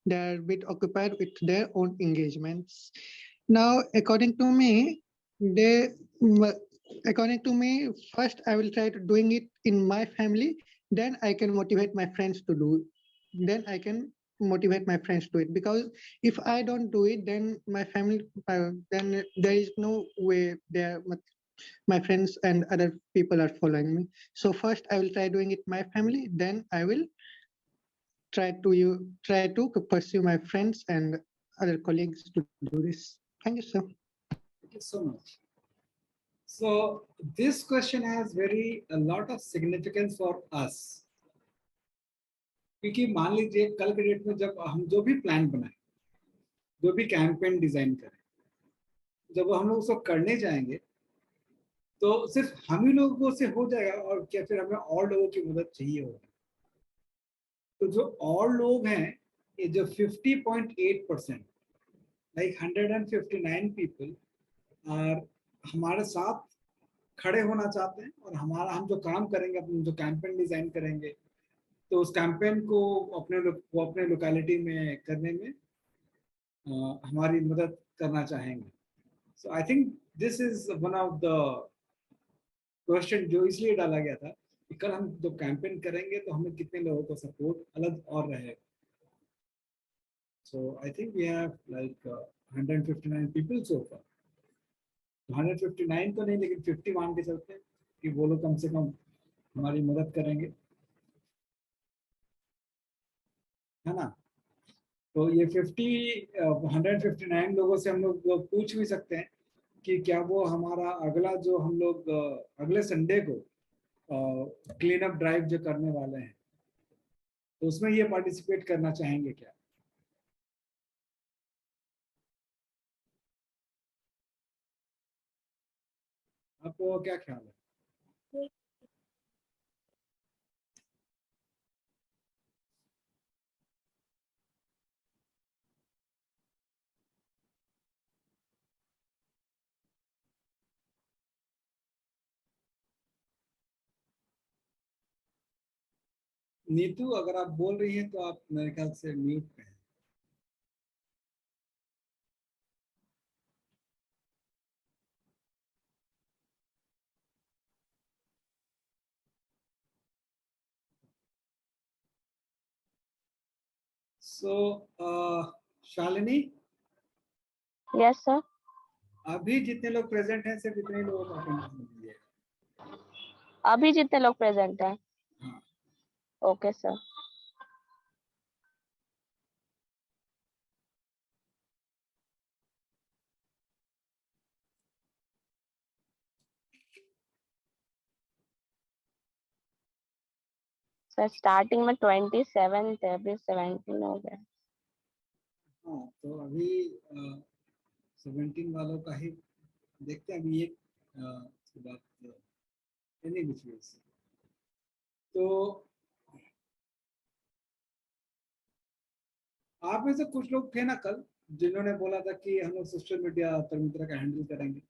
they are a bit occupied with their own engagements. Now, according to me, first I will try to doing it in my family. Then I can motivate my friends to do. Then I can motivate my friends to it, because if I don't do it, then my family, then there is no way my friends and other people are following me. So first I will try doing it my family, then I will try to pursue my friends and other colleagues to do this. Thank you, sir. Thank you so much. So this question has a lot of significance for us. क्योंकि मान लीजिए कल के डेट में जब हम जो भी प्लान बनाए, जो भी कैंपेन डिजाइन करें, जब हम लोग उसको करने जाएंगे तो सिर्फ हम ही लोगों से हो जाएगा, और क्या फिर हमें और लोगों की मदद चाहिए होगा? तो जो और लोग हैं, ये जो 50.8%, लाइक 159 पीपल और हमारे साथ खड़े होना चाहते हैं, और हम जो काम करेंगे, अपने जो कैंपेन डिजाइन करेंगे, तो उस कैंपेन को अपने लोकेलिटी में करने में हमारी मदद करना चाहेंगे. So I think this is one of the question जो इसलिए डाला गया था कि कल हम जो कैंपेन करेंगे तो हमें कितने लोगों को सपोर्ट अलग और रहेगा. So I think we have like 159 people so far. 159 तो नहीं, लेकिन 50 मान के चलते हैं कि वो लोग कम से कम हमारी मदद करेंगे, है ना? तो ये 159 लोगों से हम लोग पूछ भी सकते हैं कि क्या वो हमारा अगला जो हम लोग अगले संडे को क्लीन अप ड्राइव जो करने वाले हैं, तो उसमें ये पार्टिसिपेट करना चाहेंगे क्या? आपको क्या ख्याल है? नीतू, अगर आप बोल रही हैं तो आप मेरे ख्याल से म्यूट पे हैं. सो शालिनी, यस सर. अभी जितने लोग प्रेजेंट हैं सिर्फ इतने लोगों को अटेंडेंस दीजिए. अभी जितने लोग प्रेजेंट हैं. हाँ. Okay sir. सर स्टार्टिंग में 27 थे, अभी 17 हो गए. हाँ, तो अभी 17 वालों का ही देखते हैं. अभी एक उसके बाद एनी विच वेज. तो आप में से कुछ लोग थे ना कल जिन्होंने बोला था कि हम लोग सोशल मीडिया तरह का हैंडल करेंगे.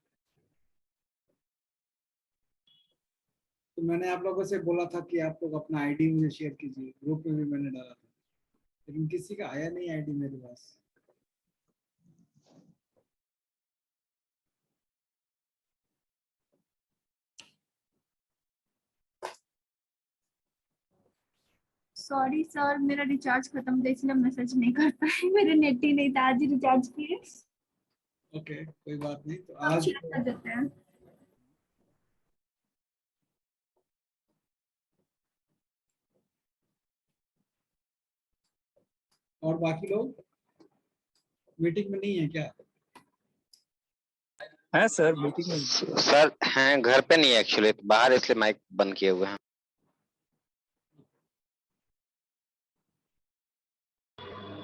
तो मैंने आप लोगों से बोला था कि आप लोग अपना आईडी मुझे शेयर कीजिए. ग्रुप में भी मैंने डाला था, लेकिन किसी का आया नहीं आईडी मेरे पास. सॉरी सर, मेरा रिचार्ज खत्म था इसलिए मैसेज नहीं कर पाए. मेरे नेट ही नहीं था, आज ही रिचार्ज किए. ओके, कोई बात नहीं. तो आप आज शेयर कर देते हैं. और बाकी लोग मीटिंग में नहीं है क्या? है सर मीटिंग में. सर हैं, घर पे नहीं है एक्चुअली, बाहर, इसलिए माइक बंद किए हुए हैं.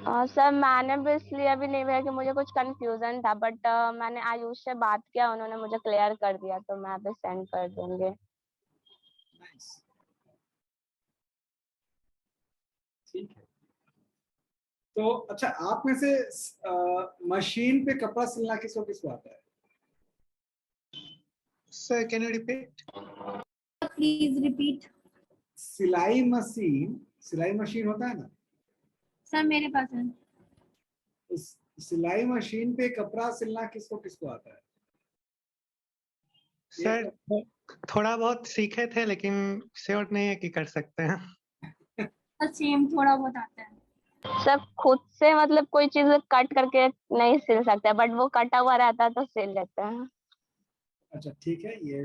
सर मैंने भी इसलिए अभी नहीं भेजा कि मुझे कुछ कंफ्यूजन था, बट मैंने आयुष से बात किया, उन्होंने मुझे क्लियर कर दिया, तो मैं अभी सेंड कर दूंगी। नाइस, ठीक है। तो अच्छा, आप में से मशीन पे कपड़ा सिलना किसको आता है? Sir can you repeat? Please repeat. सिलाई मशीन होता है ना, सर मेरे पास है। उस सिलाई मशीन पे कपड़ा सिलना किसको आता है? सर थोड़ा बहुत सीखे थे लेकिन श्योर नहीं है कि कर सकते हैं। सेम थोड़ा बहुत आता है। सब खुद से मतलब कोई चीज कट करके नहीं सिल सकते, बट वो कटा हुआ रहता है तो सिल लेते हैं। अच्छा ठीक है, ये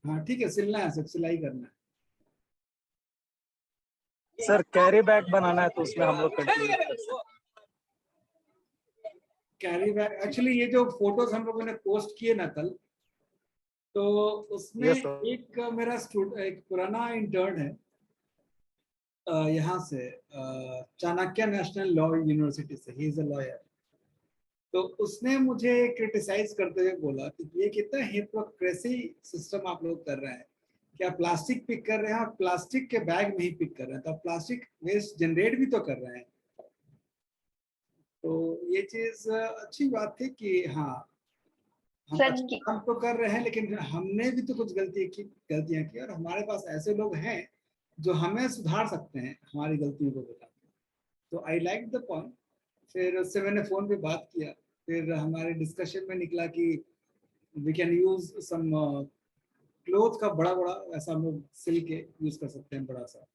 हाँ ठीक है, सिलना है, सब सिलाई करना है। सर कैरी बैग बनाना है तो उसमें हम लोग कंटिन्यू कर सकते हैं। कैरी बैग, एक्चुअली ये जो फोटोज हम लोगों ने पोस्ट किए ना कल, तो उसमें Yes, sir. एक मेरा एक पुराना इंटर्न है यहाँ से, चाणक्य नेशनल लॉ यूनिवर्सिटी से, ही इज अ लॉयर। तो उसने मुझे क्रिटिसाइज करते हुए बोला कि ये कितना हिपोक्रेसी सिस्टम आप लोग कर रहे हैं, क्या प्लास्टिक पिक कर रहे हैं और प्लास्टिक के बैग में ही पिक कर रहे हैं, तो प्लास्टिक वेस्ट जनरेट भी तो कर रहे हैं। तो ये चीज अच्छी बात थी कि हाँ, हम सर अच्छा काम तो कर रहे हैं, लेकिन हमने भी तो कुछ गलतियां की, और हमारे पास ऐसे लोग हैं जो हमें सुधार सकते हैं हमारी गलतियों को बता के। तो आई लाइक द पॉइंट। फिर उससे मैंने फोन पे बात किया, फिर हमारे डिस्कशन में निकला कि we can use some cloth का बड़ा ऐसा हम लोग सिल के यूज कर सकते हैं, बड़ा सा।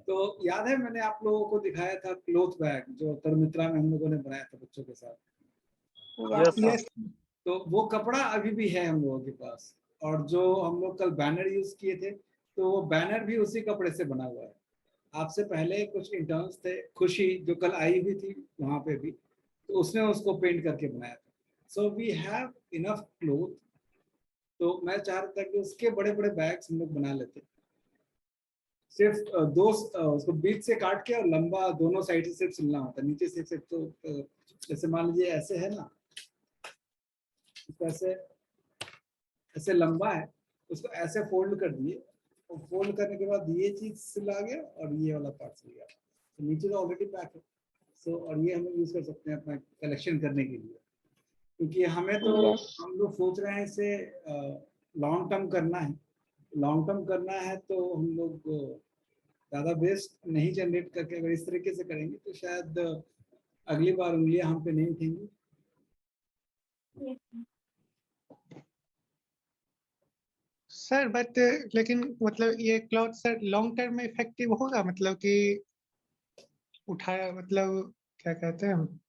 तो याद है मैंने आप लोगों को दिखाया था क्लोथ बैग, जो तरमित्रा में हम लोगों ने बनाया था बच्चों के साथ। Yes, sir. यस तो वो कपड़ा अभी भी है हम लोगों के पास, और जो हम लोग कल बैनर यूज किए थे, तो वो बैनर भी उसी कपड़े से बना हुआ है। आपसे पहले कुछ इंटर्न्स थे, खुशी जो कल आई हुई थी वहां पे भी, तो उसने उसको पेंट करके बनाया था। So we have enough cloth. तो मैं चाह रहा था कि उसके बड़े बड़े बैग्स हम लोग बना लेते, सिर्फ उसको बीच से काट के और लंबा दोनों साइड से सिर्फ सिलना होता है, नीचे से सिर्फ। तो जैसे मान लीजिए ऐसे है ना, ऐसे ऐसे लंबा है, उसको ऐसे फोल्ड कर दिए, और फोल्ड करने के बाद ये चीज सिला गया और ये वाला पार्ट सिल गया, तो नीचे तो ऑलरेडी पैक है। सो और ये हम यूज कर सकते हैं अपना कलेक्शन करने के लिए, क्योंकि हमें तो Yes. हम लोग सोच रहे हैं इसे लॉन्ग टर्म करना है। लॉन्ग टर्म करना है तो हम लोग ज़्यादा वेस्ट नहीं जनरेट करके अगर इस तरीके से करेंगे तो शायद अगली बार उंगलियां हम पे नहीं उठेंगी। सर बट लेकिन मतलब ये क्लॉथ सर लॉन्ग टर्म में इफेक्टिव होगा, मतलब कि उठाया मतलब क्या कहते हैं हम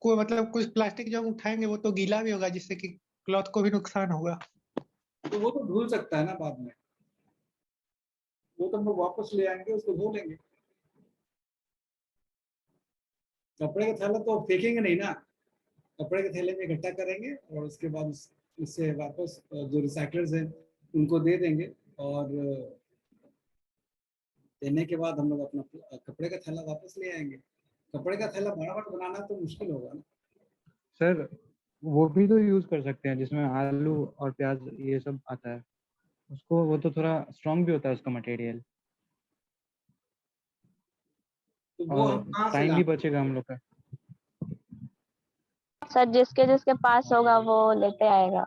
को, मतलब कुछ प्लास्टिक जो हम उठाएंगे वो तो गीला भी होगा जिससे कि क्लॉथ को भी नुकसान होगा। तो वो तो धुल सकता है ना बाद में, वो तो हम लोग वापस ले आएंगे, उसको धो लेंगे। कपड़े का थैला तो फेंकेंगे नहीं ना, कपड़े के थैले में इकट्ठा करेंगे और उसके बाद उससे वापस जो रिसाइकलर्स हैं उनको दे देंगे, और देने के बाद हम लोग अपना कपड़े का थैला वापस ले आएंगे। कपड़े का थैला बड़ा बड़ा बनाना तो मुश्किल होगा ना। सर वो भी तो यूज कर सकते हैं जिसमें आलू और प्याज ये सब आता है, उसको वो तो थोड़ा स्ट्रांग भी होता है उसका मटेरियल, तो वो हम और कहाँ से टाइम भी बचेगा हम लोग का। सर जिसके जिसके पास होगा वो लेते आएगा।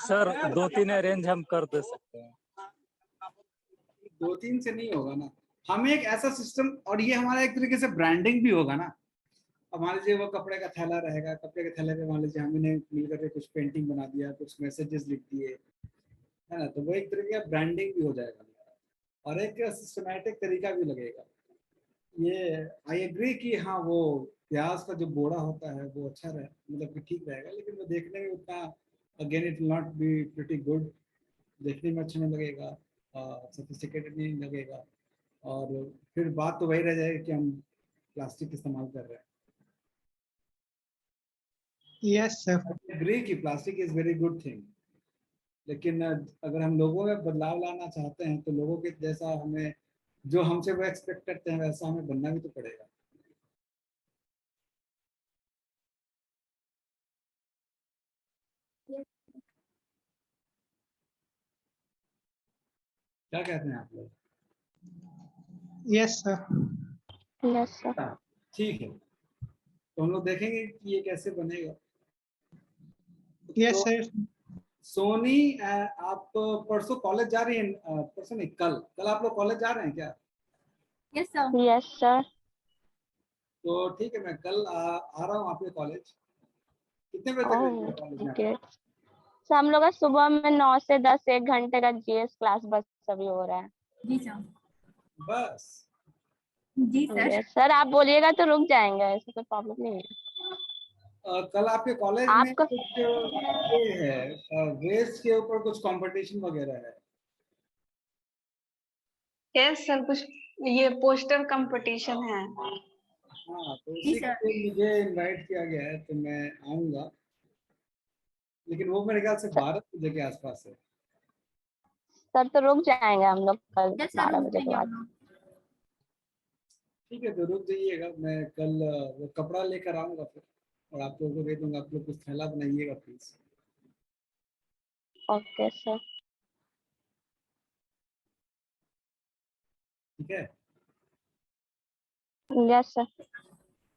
सर 2-3 अरेंज हम कर दे सकते हैं। 2-3 से नहीं होगा ना, हमें एक ऐसा सिस्टम, और ये हमारा एक तरीके से ब्रांडिंग भी होगा ना। अब मान लीजिए वो कपड़े का थैला रहेगा, कपड़े के थैले पे मान लीजिए हमने मिलकर के कुछ पेंटिंग बना दिया, कुछ मैसेजेस लिख दिए, है ना, तो वो एक तरीके का ब्रांडिंग भी हो जाएगा, और एक सिस्टमैटिक तरीका भी लगेगा। ये आई एग्री कि हाँ, वो प्याज का जो बोरा होता है वो अच्छा रहे, मतलब कि ठीक रहेगा, लेकिन वो देखने में उतना, again it will not be pretty good, देखने में अच्छा नहीं लगेगा, सोफिस्टिकेटेड नहीं लगेगा, और फिर बात तो वही रह जाएगी कि हम प्लास्टिक इस्तेमाल कर रहे हैं। Yes sir. एग्री कि plastic is very good thing, लेकिन अगर हम लोगों में बदलाव लाना चाहते हैं तो लोगों के जैसा हमें जो हमसे वो एक्सपेक्ट करते हैं वैसा हमें बनना भी तो पड़ेगा। क्या कहते हैं आप लोग? Yes sir. Yes sir. हाँ, ठीक है, तो हम लोग देखेंगे कि ये कैसे बनेगा। यस तो सर। सोनी आप परसों कॉलेज जा रही हैं? परसों नहीं, कल कल आप लोग कॉलेज जा रहे हैं क्या? Yes sir. Yes sir. तो ठीक है, मैं कल आ रहा हूँ आपके कॉलेज। कितने बजे तक रहेंगे कॉलेज में? ग्रेट। सर हम लोग का सुबह में 9 से 10 1 घंटे का जीएस क्लास बस सभी हो रहा है। जी सर। बस जी सर। यस सर, आप बोलिएगा तो रुक जाएंगे, ऐसा कोई प्रॉब्लम नहीं है। कल आपके कॉलेज में आपका कुछ ये है, वेस्ट के ऊपर कुछ कंपटीशन वगैरह है? यस सर, कुछ ये पोस्टर कंपटीशन है। हाँ, तो जी उसी के सर। लिए मुझे इनवाइट किया गया है, तो मैं आऊँगा, लेकिन वो मेरे ख्याल से 12 बजे के आसपास है। सर तो रुक जाएंगे हम लोग कल यस सर, 12 रुक बजे के जाएंगे बाद। हम लोग। ठीक है, तो रुक जाइएगा, मैं कल वो कपड़ा लेकर आऊँगा फिर, और आप लोगों को दे दूंगा। आप लोग कुछ थैला बनाइएगा प्लीज। Okay sir. ठीक है, yes sir.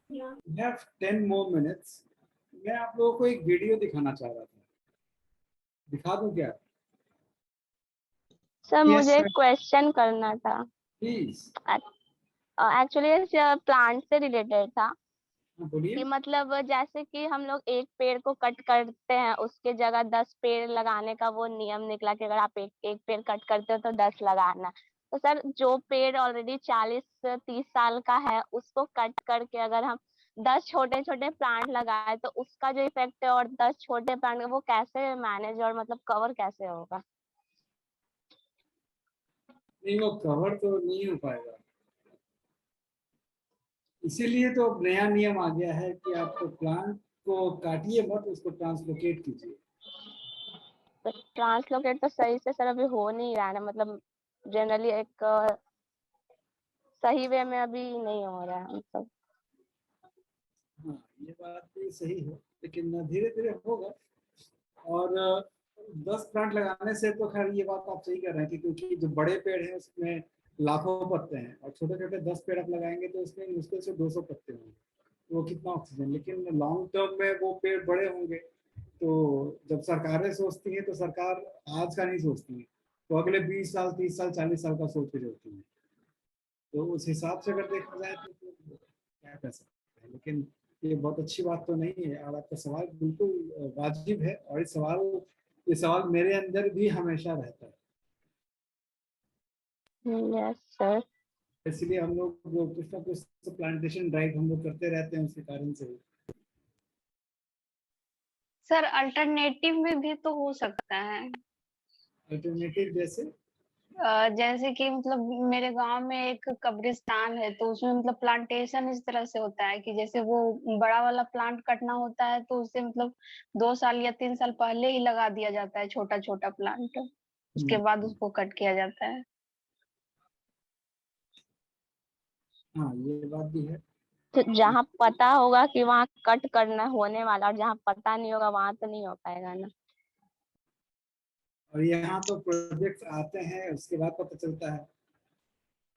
we have 10 more minutes। मैं आप लोगों को एक वीडियो दिखाना चाह रहा था, दिखा दूं क्या? सर यस मुझे एक सर। क्वेश्चन करना था। प्लीज। एक्चुअली प्लांट से रिलेटेड था बोलिए। कि मतलब जैसे कि हम लोग एक पेड़ को कट करते हैं, उसके जगह 10 पेड़ लगाने का वो नियम निकला कि अगर आप एक पेड़ कट करते हो तो 10 लगाना। तो सर जो पेड़ ऑलरेडी 40-30 साल का है उसको कट करके अगर हम 10 छोटे छोटे प्लांट लगाए तो उसका जो इफेक्ट है और 10 छोटे प्लांट वो कैसे मैनेज और मतलब कवर कैसे होगा? नहीं, वो कवर तो नहीं हो पाएगा, इसीलिए तो अब नया नियम आ गया है कि आप प्लांट को काटिए मत, उसको ट्रांसलोकेट कीजिए। तो ट्रांसलोकेट तो सही से सर अभी हो नहीं रहा है ना, मतलब जनरली एक सही वे में अभी नहीं हो रहा है मतलब। हाँ, ये बात भी सही है, लेकिन धीरे धीरे होगा। और 10 प्लांट लगाने से तो खैर ये बात आप सही कर रहे हैं कि क्योंकि जो बड़े पेड़ हैं उसमें लाखों पत्ते हैं, और छोटे छोटे 10 पेड़ आप लगाएंगे तो उसमें मुश्किल से 200 पत्ते होंगे, तो वो कितना ऑक्सीजन। लेकिन लॉन्ग टर्म में वो पेड़ बड़े होंगे, तो जब सरकारें सोचती हैं तो सरकार आज का नहीं सोचती है, तो अगले 20 साल 30 साल 40 साल का सोच के चलती है। तो उस हिसाब से अगर देखा जाए तो फिर क्या कर सकते हैं, लेकिन ये बहुत अच्छी बात तो नहीं है। और आपका सवाल बिल्कुल वाजिब है, और ये सवाल मेरे अंदर भी हमेशा रहता है। Yes sir. इसलिए हम लोग कुछ ना कुछ प्लांटेशन ड्राइव हम लोग करते रहते हैं, उसके कारण से। सर अल्टरनेटिव में भी तो हो सकता है। अल्टरनेटिव जैसे? जैसे कि मतलब मेरे गांव में एक कब्रिस्तान है, तो उसमें मतलब प्लांटेशन इस तरह से होता है कि जैसे वो बड़ा वाला प्लांट कटना होता है तो उसे मतलब 2 साल या 3 साल पहले ही लगा दिया जाता है छोटा छोटा प्लांट, उसके बाद उसको कट किया जाता है। हाँ, ये बात भी है। तो जहाँ पता होगा कि वहाँ कट करना होने वाला और जहाँ पता नहीं होगा वहां तो नहीं हो पाएगा ना। और यहाँ तो प्रोजेक्ट आते हैं उसके बाद पता चलता है,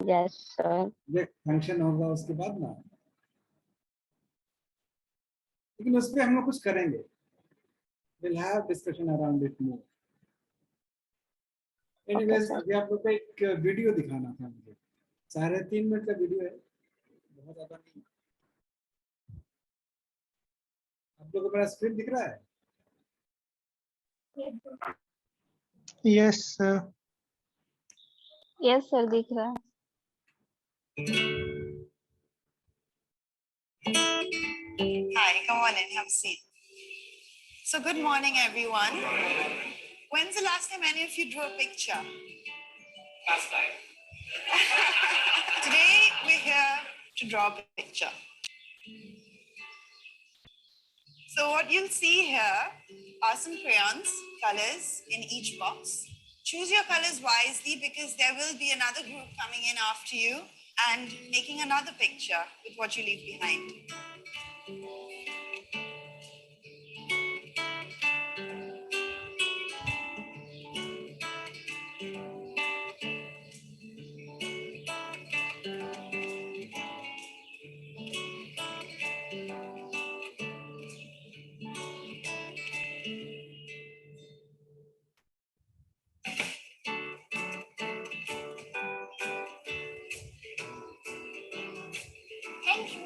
यस सर। फंक्शन होगा उसके बाद ना। लेकिन उस पर हम लोग कुछ करेंगे, we'll have discussion around it more। Okay anyways, sir. अभी आप लोग को एक वीडियो दिखाना था मुझे, 3.5 मिनट का वीडियो है, बहुत ज्यादा नहीं। आप लोग को मेरा स्क्रीन दिख रहा है? Yes sir. यस सर, दिख रहा है। Hi, come on in, have a seat. So good morning, everyone. When's the last time any of you drew a picture? Last time. Today, we're here to draw a picture. So what you'll see here are some crayons, colors in each box. Choose your colors wisely because there will be another group coming in after you and making another picture with what you leave behind. Thank you.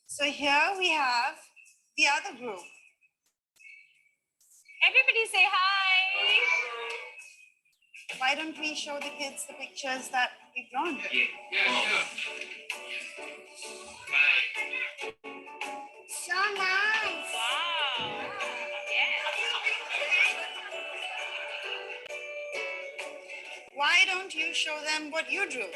So here we have the other group. Everybody say hi. Why don't we show the kids the pictures that we've drawn? So nice. Wow. Why don't you show them what you drew?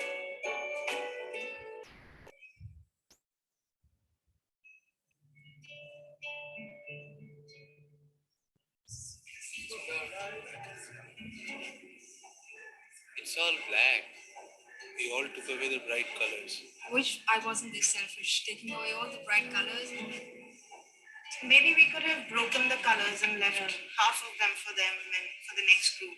It's all black. We all took away the bright colors. I wish I wasn't this selfish, taking away all the bright colors. Maybe we could have broken the colors and left half of them for them and for the next group.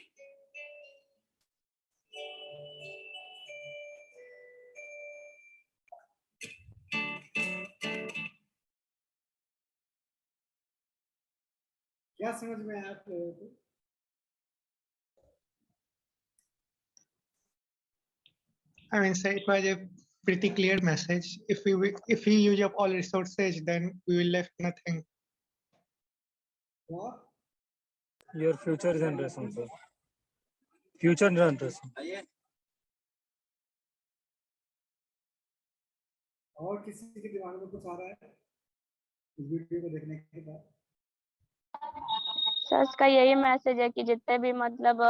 क्या समझ में आया आप लोगों को? I mean, so it was a pretty clear message. If we use up all resources, then we will left nothing. What? Your future generation, sir. Future generation. और किसी के दिमाग में कुछ आ रहा है इस वीडियो को देखने के बाद? सर इसका यही मैसेज है कि जितने भी मतलब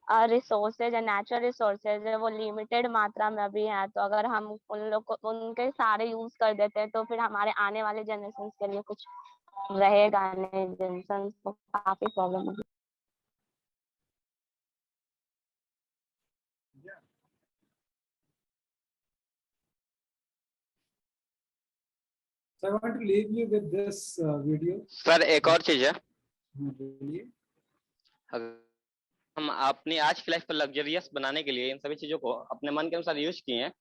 रिसोर्सेज है, नेचुरल रिसोर्सेज है, वो लिमिटेड मात्रा में अभी हैं। तो अगर हम उन लोग को उनके सारे यूज कर देते हैं तो फिर हमारे आने वाले जनरेशन के लिए कुछ रहेगा नहीं, जनरेशन को काफी प्रॉब्लम होगी। So I want to leave you with this video. Sir एक और चीज है, बोलिए। हम अपनी आज की लाइफ को लग्जरियस बनाने के लिए इन सभी चीजों को अपने मन के अनुसार यूज किए हैं,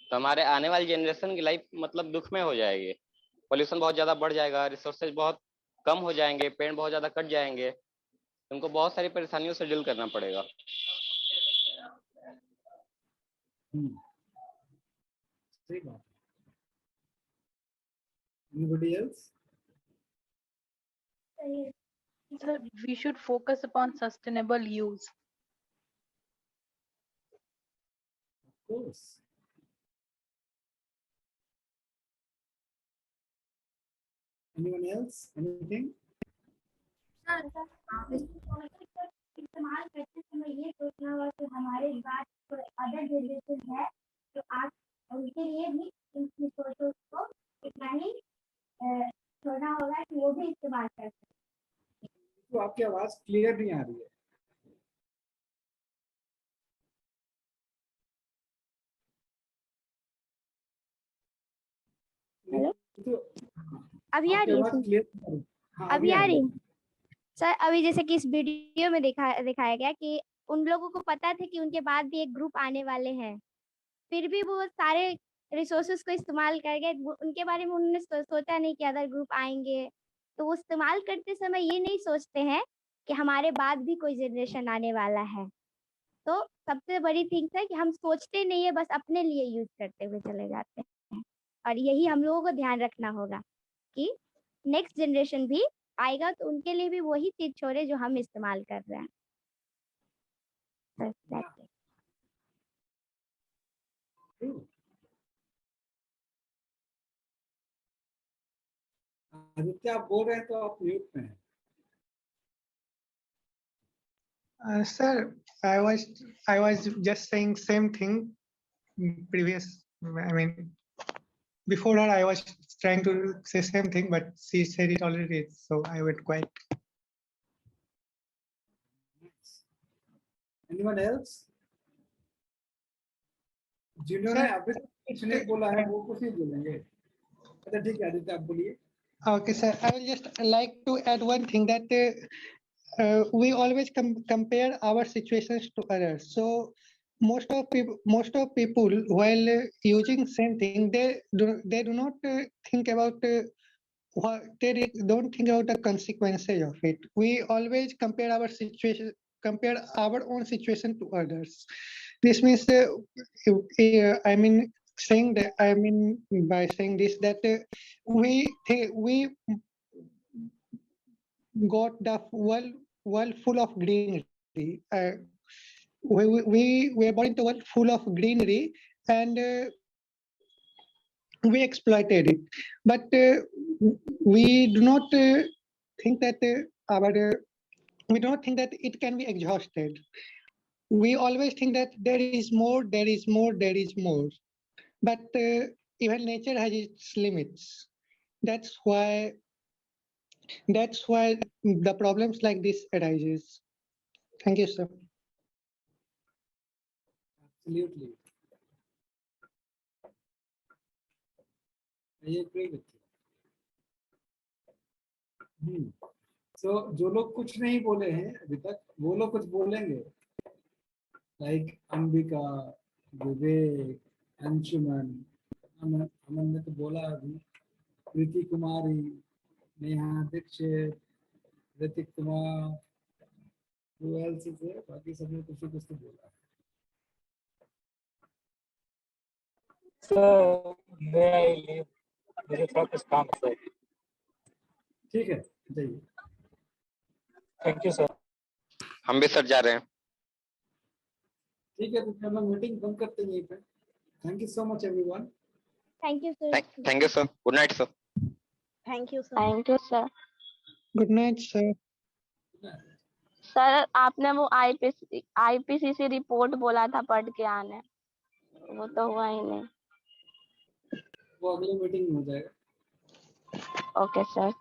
तो हमारे आने वाली जनरेशन की लाइफ मतलब दुख में हो जाएगी। पोल्यूशन बहुत ज्यादा बढ़ जाएगा, रिसोर्सेज बहुत कम हो जाएंगे, पेड़ बहुत ज्यादा कट जाएंगे, उनको बहुत सारी परेशानियों से डील करना पड़ेगा। सही बात। Anybody else? Sir, we should focus upon sustainable use. Of course. Anyone else? Anything? इस्तेमाल करते समय ये सोचना होगा कि हमारे बाद अदर जनरेशन है तो आप उनके लिए भी इन रिसोर्सेज को इतना ही छोड़ना होगा कि वो भी इस्तेमाल कर सकें। तो आपकी आवाज क्लियर नहीं आ रही है। हेलो, तो अभी आ रही है? अभी आ रही सर। अभी जैसे कि इस वीडियो में दिखाया गया कि उन लोगों को पता था कि उनके बाद भी एक ग्रुप आने वाले हैं, फिर भी वो सारे रिसोर्सेज को इस्तेमाल कर गए। उनके बारे में उन्होंने सोचा नहीं कि अदर ग्रुप आएंगे, तो वो इस्तेमाल करते समय ये नहीं सोचते हैं कि हमारे बाद भी कोई जनरेशन आने वाला है। तो सबसे बड़ी थिंग है कि हम सोचते नहीं है, बस अपने लिए यूज करते हुए चले जाते हैं। और यही हम लोगों को ध्यान रखना होगा कि नेक्स्ट जनरेशन भी आएगा तो उनके लिए भी वही चीज छोड़े जो हम इस्तेमाल कर रहे हैं। True. आदित्य आप बोल रहे हैं तो आप म्यूट में हैं. Sir, I was just saying same thing previous. I mean, before her, I was trying to say same thing, but she said it already, so I went quiet. Anyone else? जिन्होंने अभी तक कुछ नहीं बोला है वो कुछ नहीं बोलेंगे. अच्छा ठीक है आदित्य आप बोलिए. Okay, sir. I will just like to add one thing that we always compare our situations to others. So most of people while using same thing, they do not think about what they don't think about the consequences of it. We always compare our situation, compare our own situation to others. This means, I mean, saying that, I mean, by saying this, that we got the world full of greenery. We were born into a world full of greenery, and we exploited it. But we do not think that we do not think that it can be exhausted. We always think that there is more, there is more, there is more. But even nature has its limits. That's why the problems like this arises. Thank you, sir. Absolutely. I agree with you. So जो लोग कुछ नहीं बोले हैं अभी तक वो लोग कुछ बोलेंगे. Like अंबिका, विवेक, अंशुमन, अमन ने तो बोला अभी. प्रीति कुमारी, Neha Dixit, Hrithik Kumar. Who else is there? बाकी सब ने कुछ तो बोला. So may I leave? मुझे थोड़ा कुछ काम है. ठीक है जाइए. Thank you sir. हम भी सर जा रहे हैं. ठीक है तो हम लोग मीटिंग बंद करते हैं यहीं पे. Thank you so much everyone. Thank you, sir. Thank you sir. Good night sir. Thank you sir. Good night, sir. Sir आपने वो आईपीसीसी रिपोर्ट बोला था पढ़ के आने, वो तो हुआ ही नहीं. वो अगली मीटिंग में हो जाएगा. Okay sir.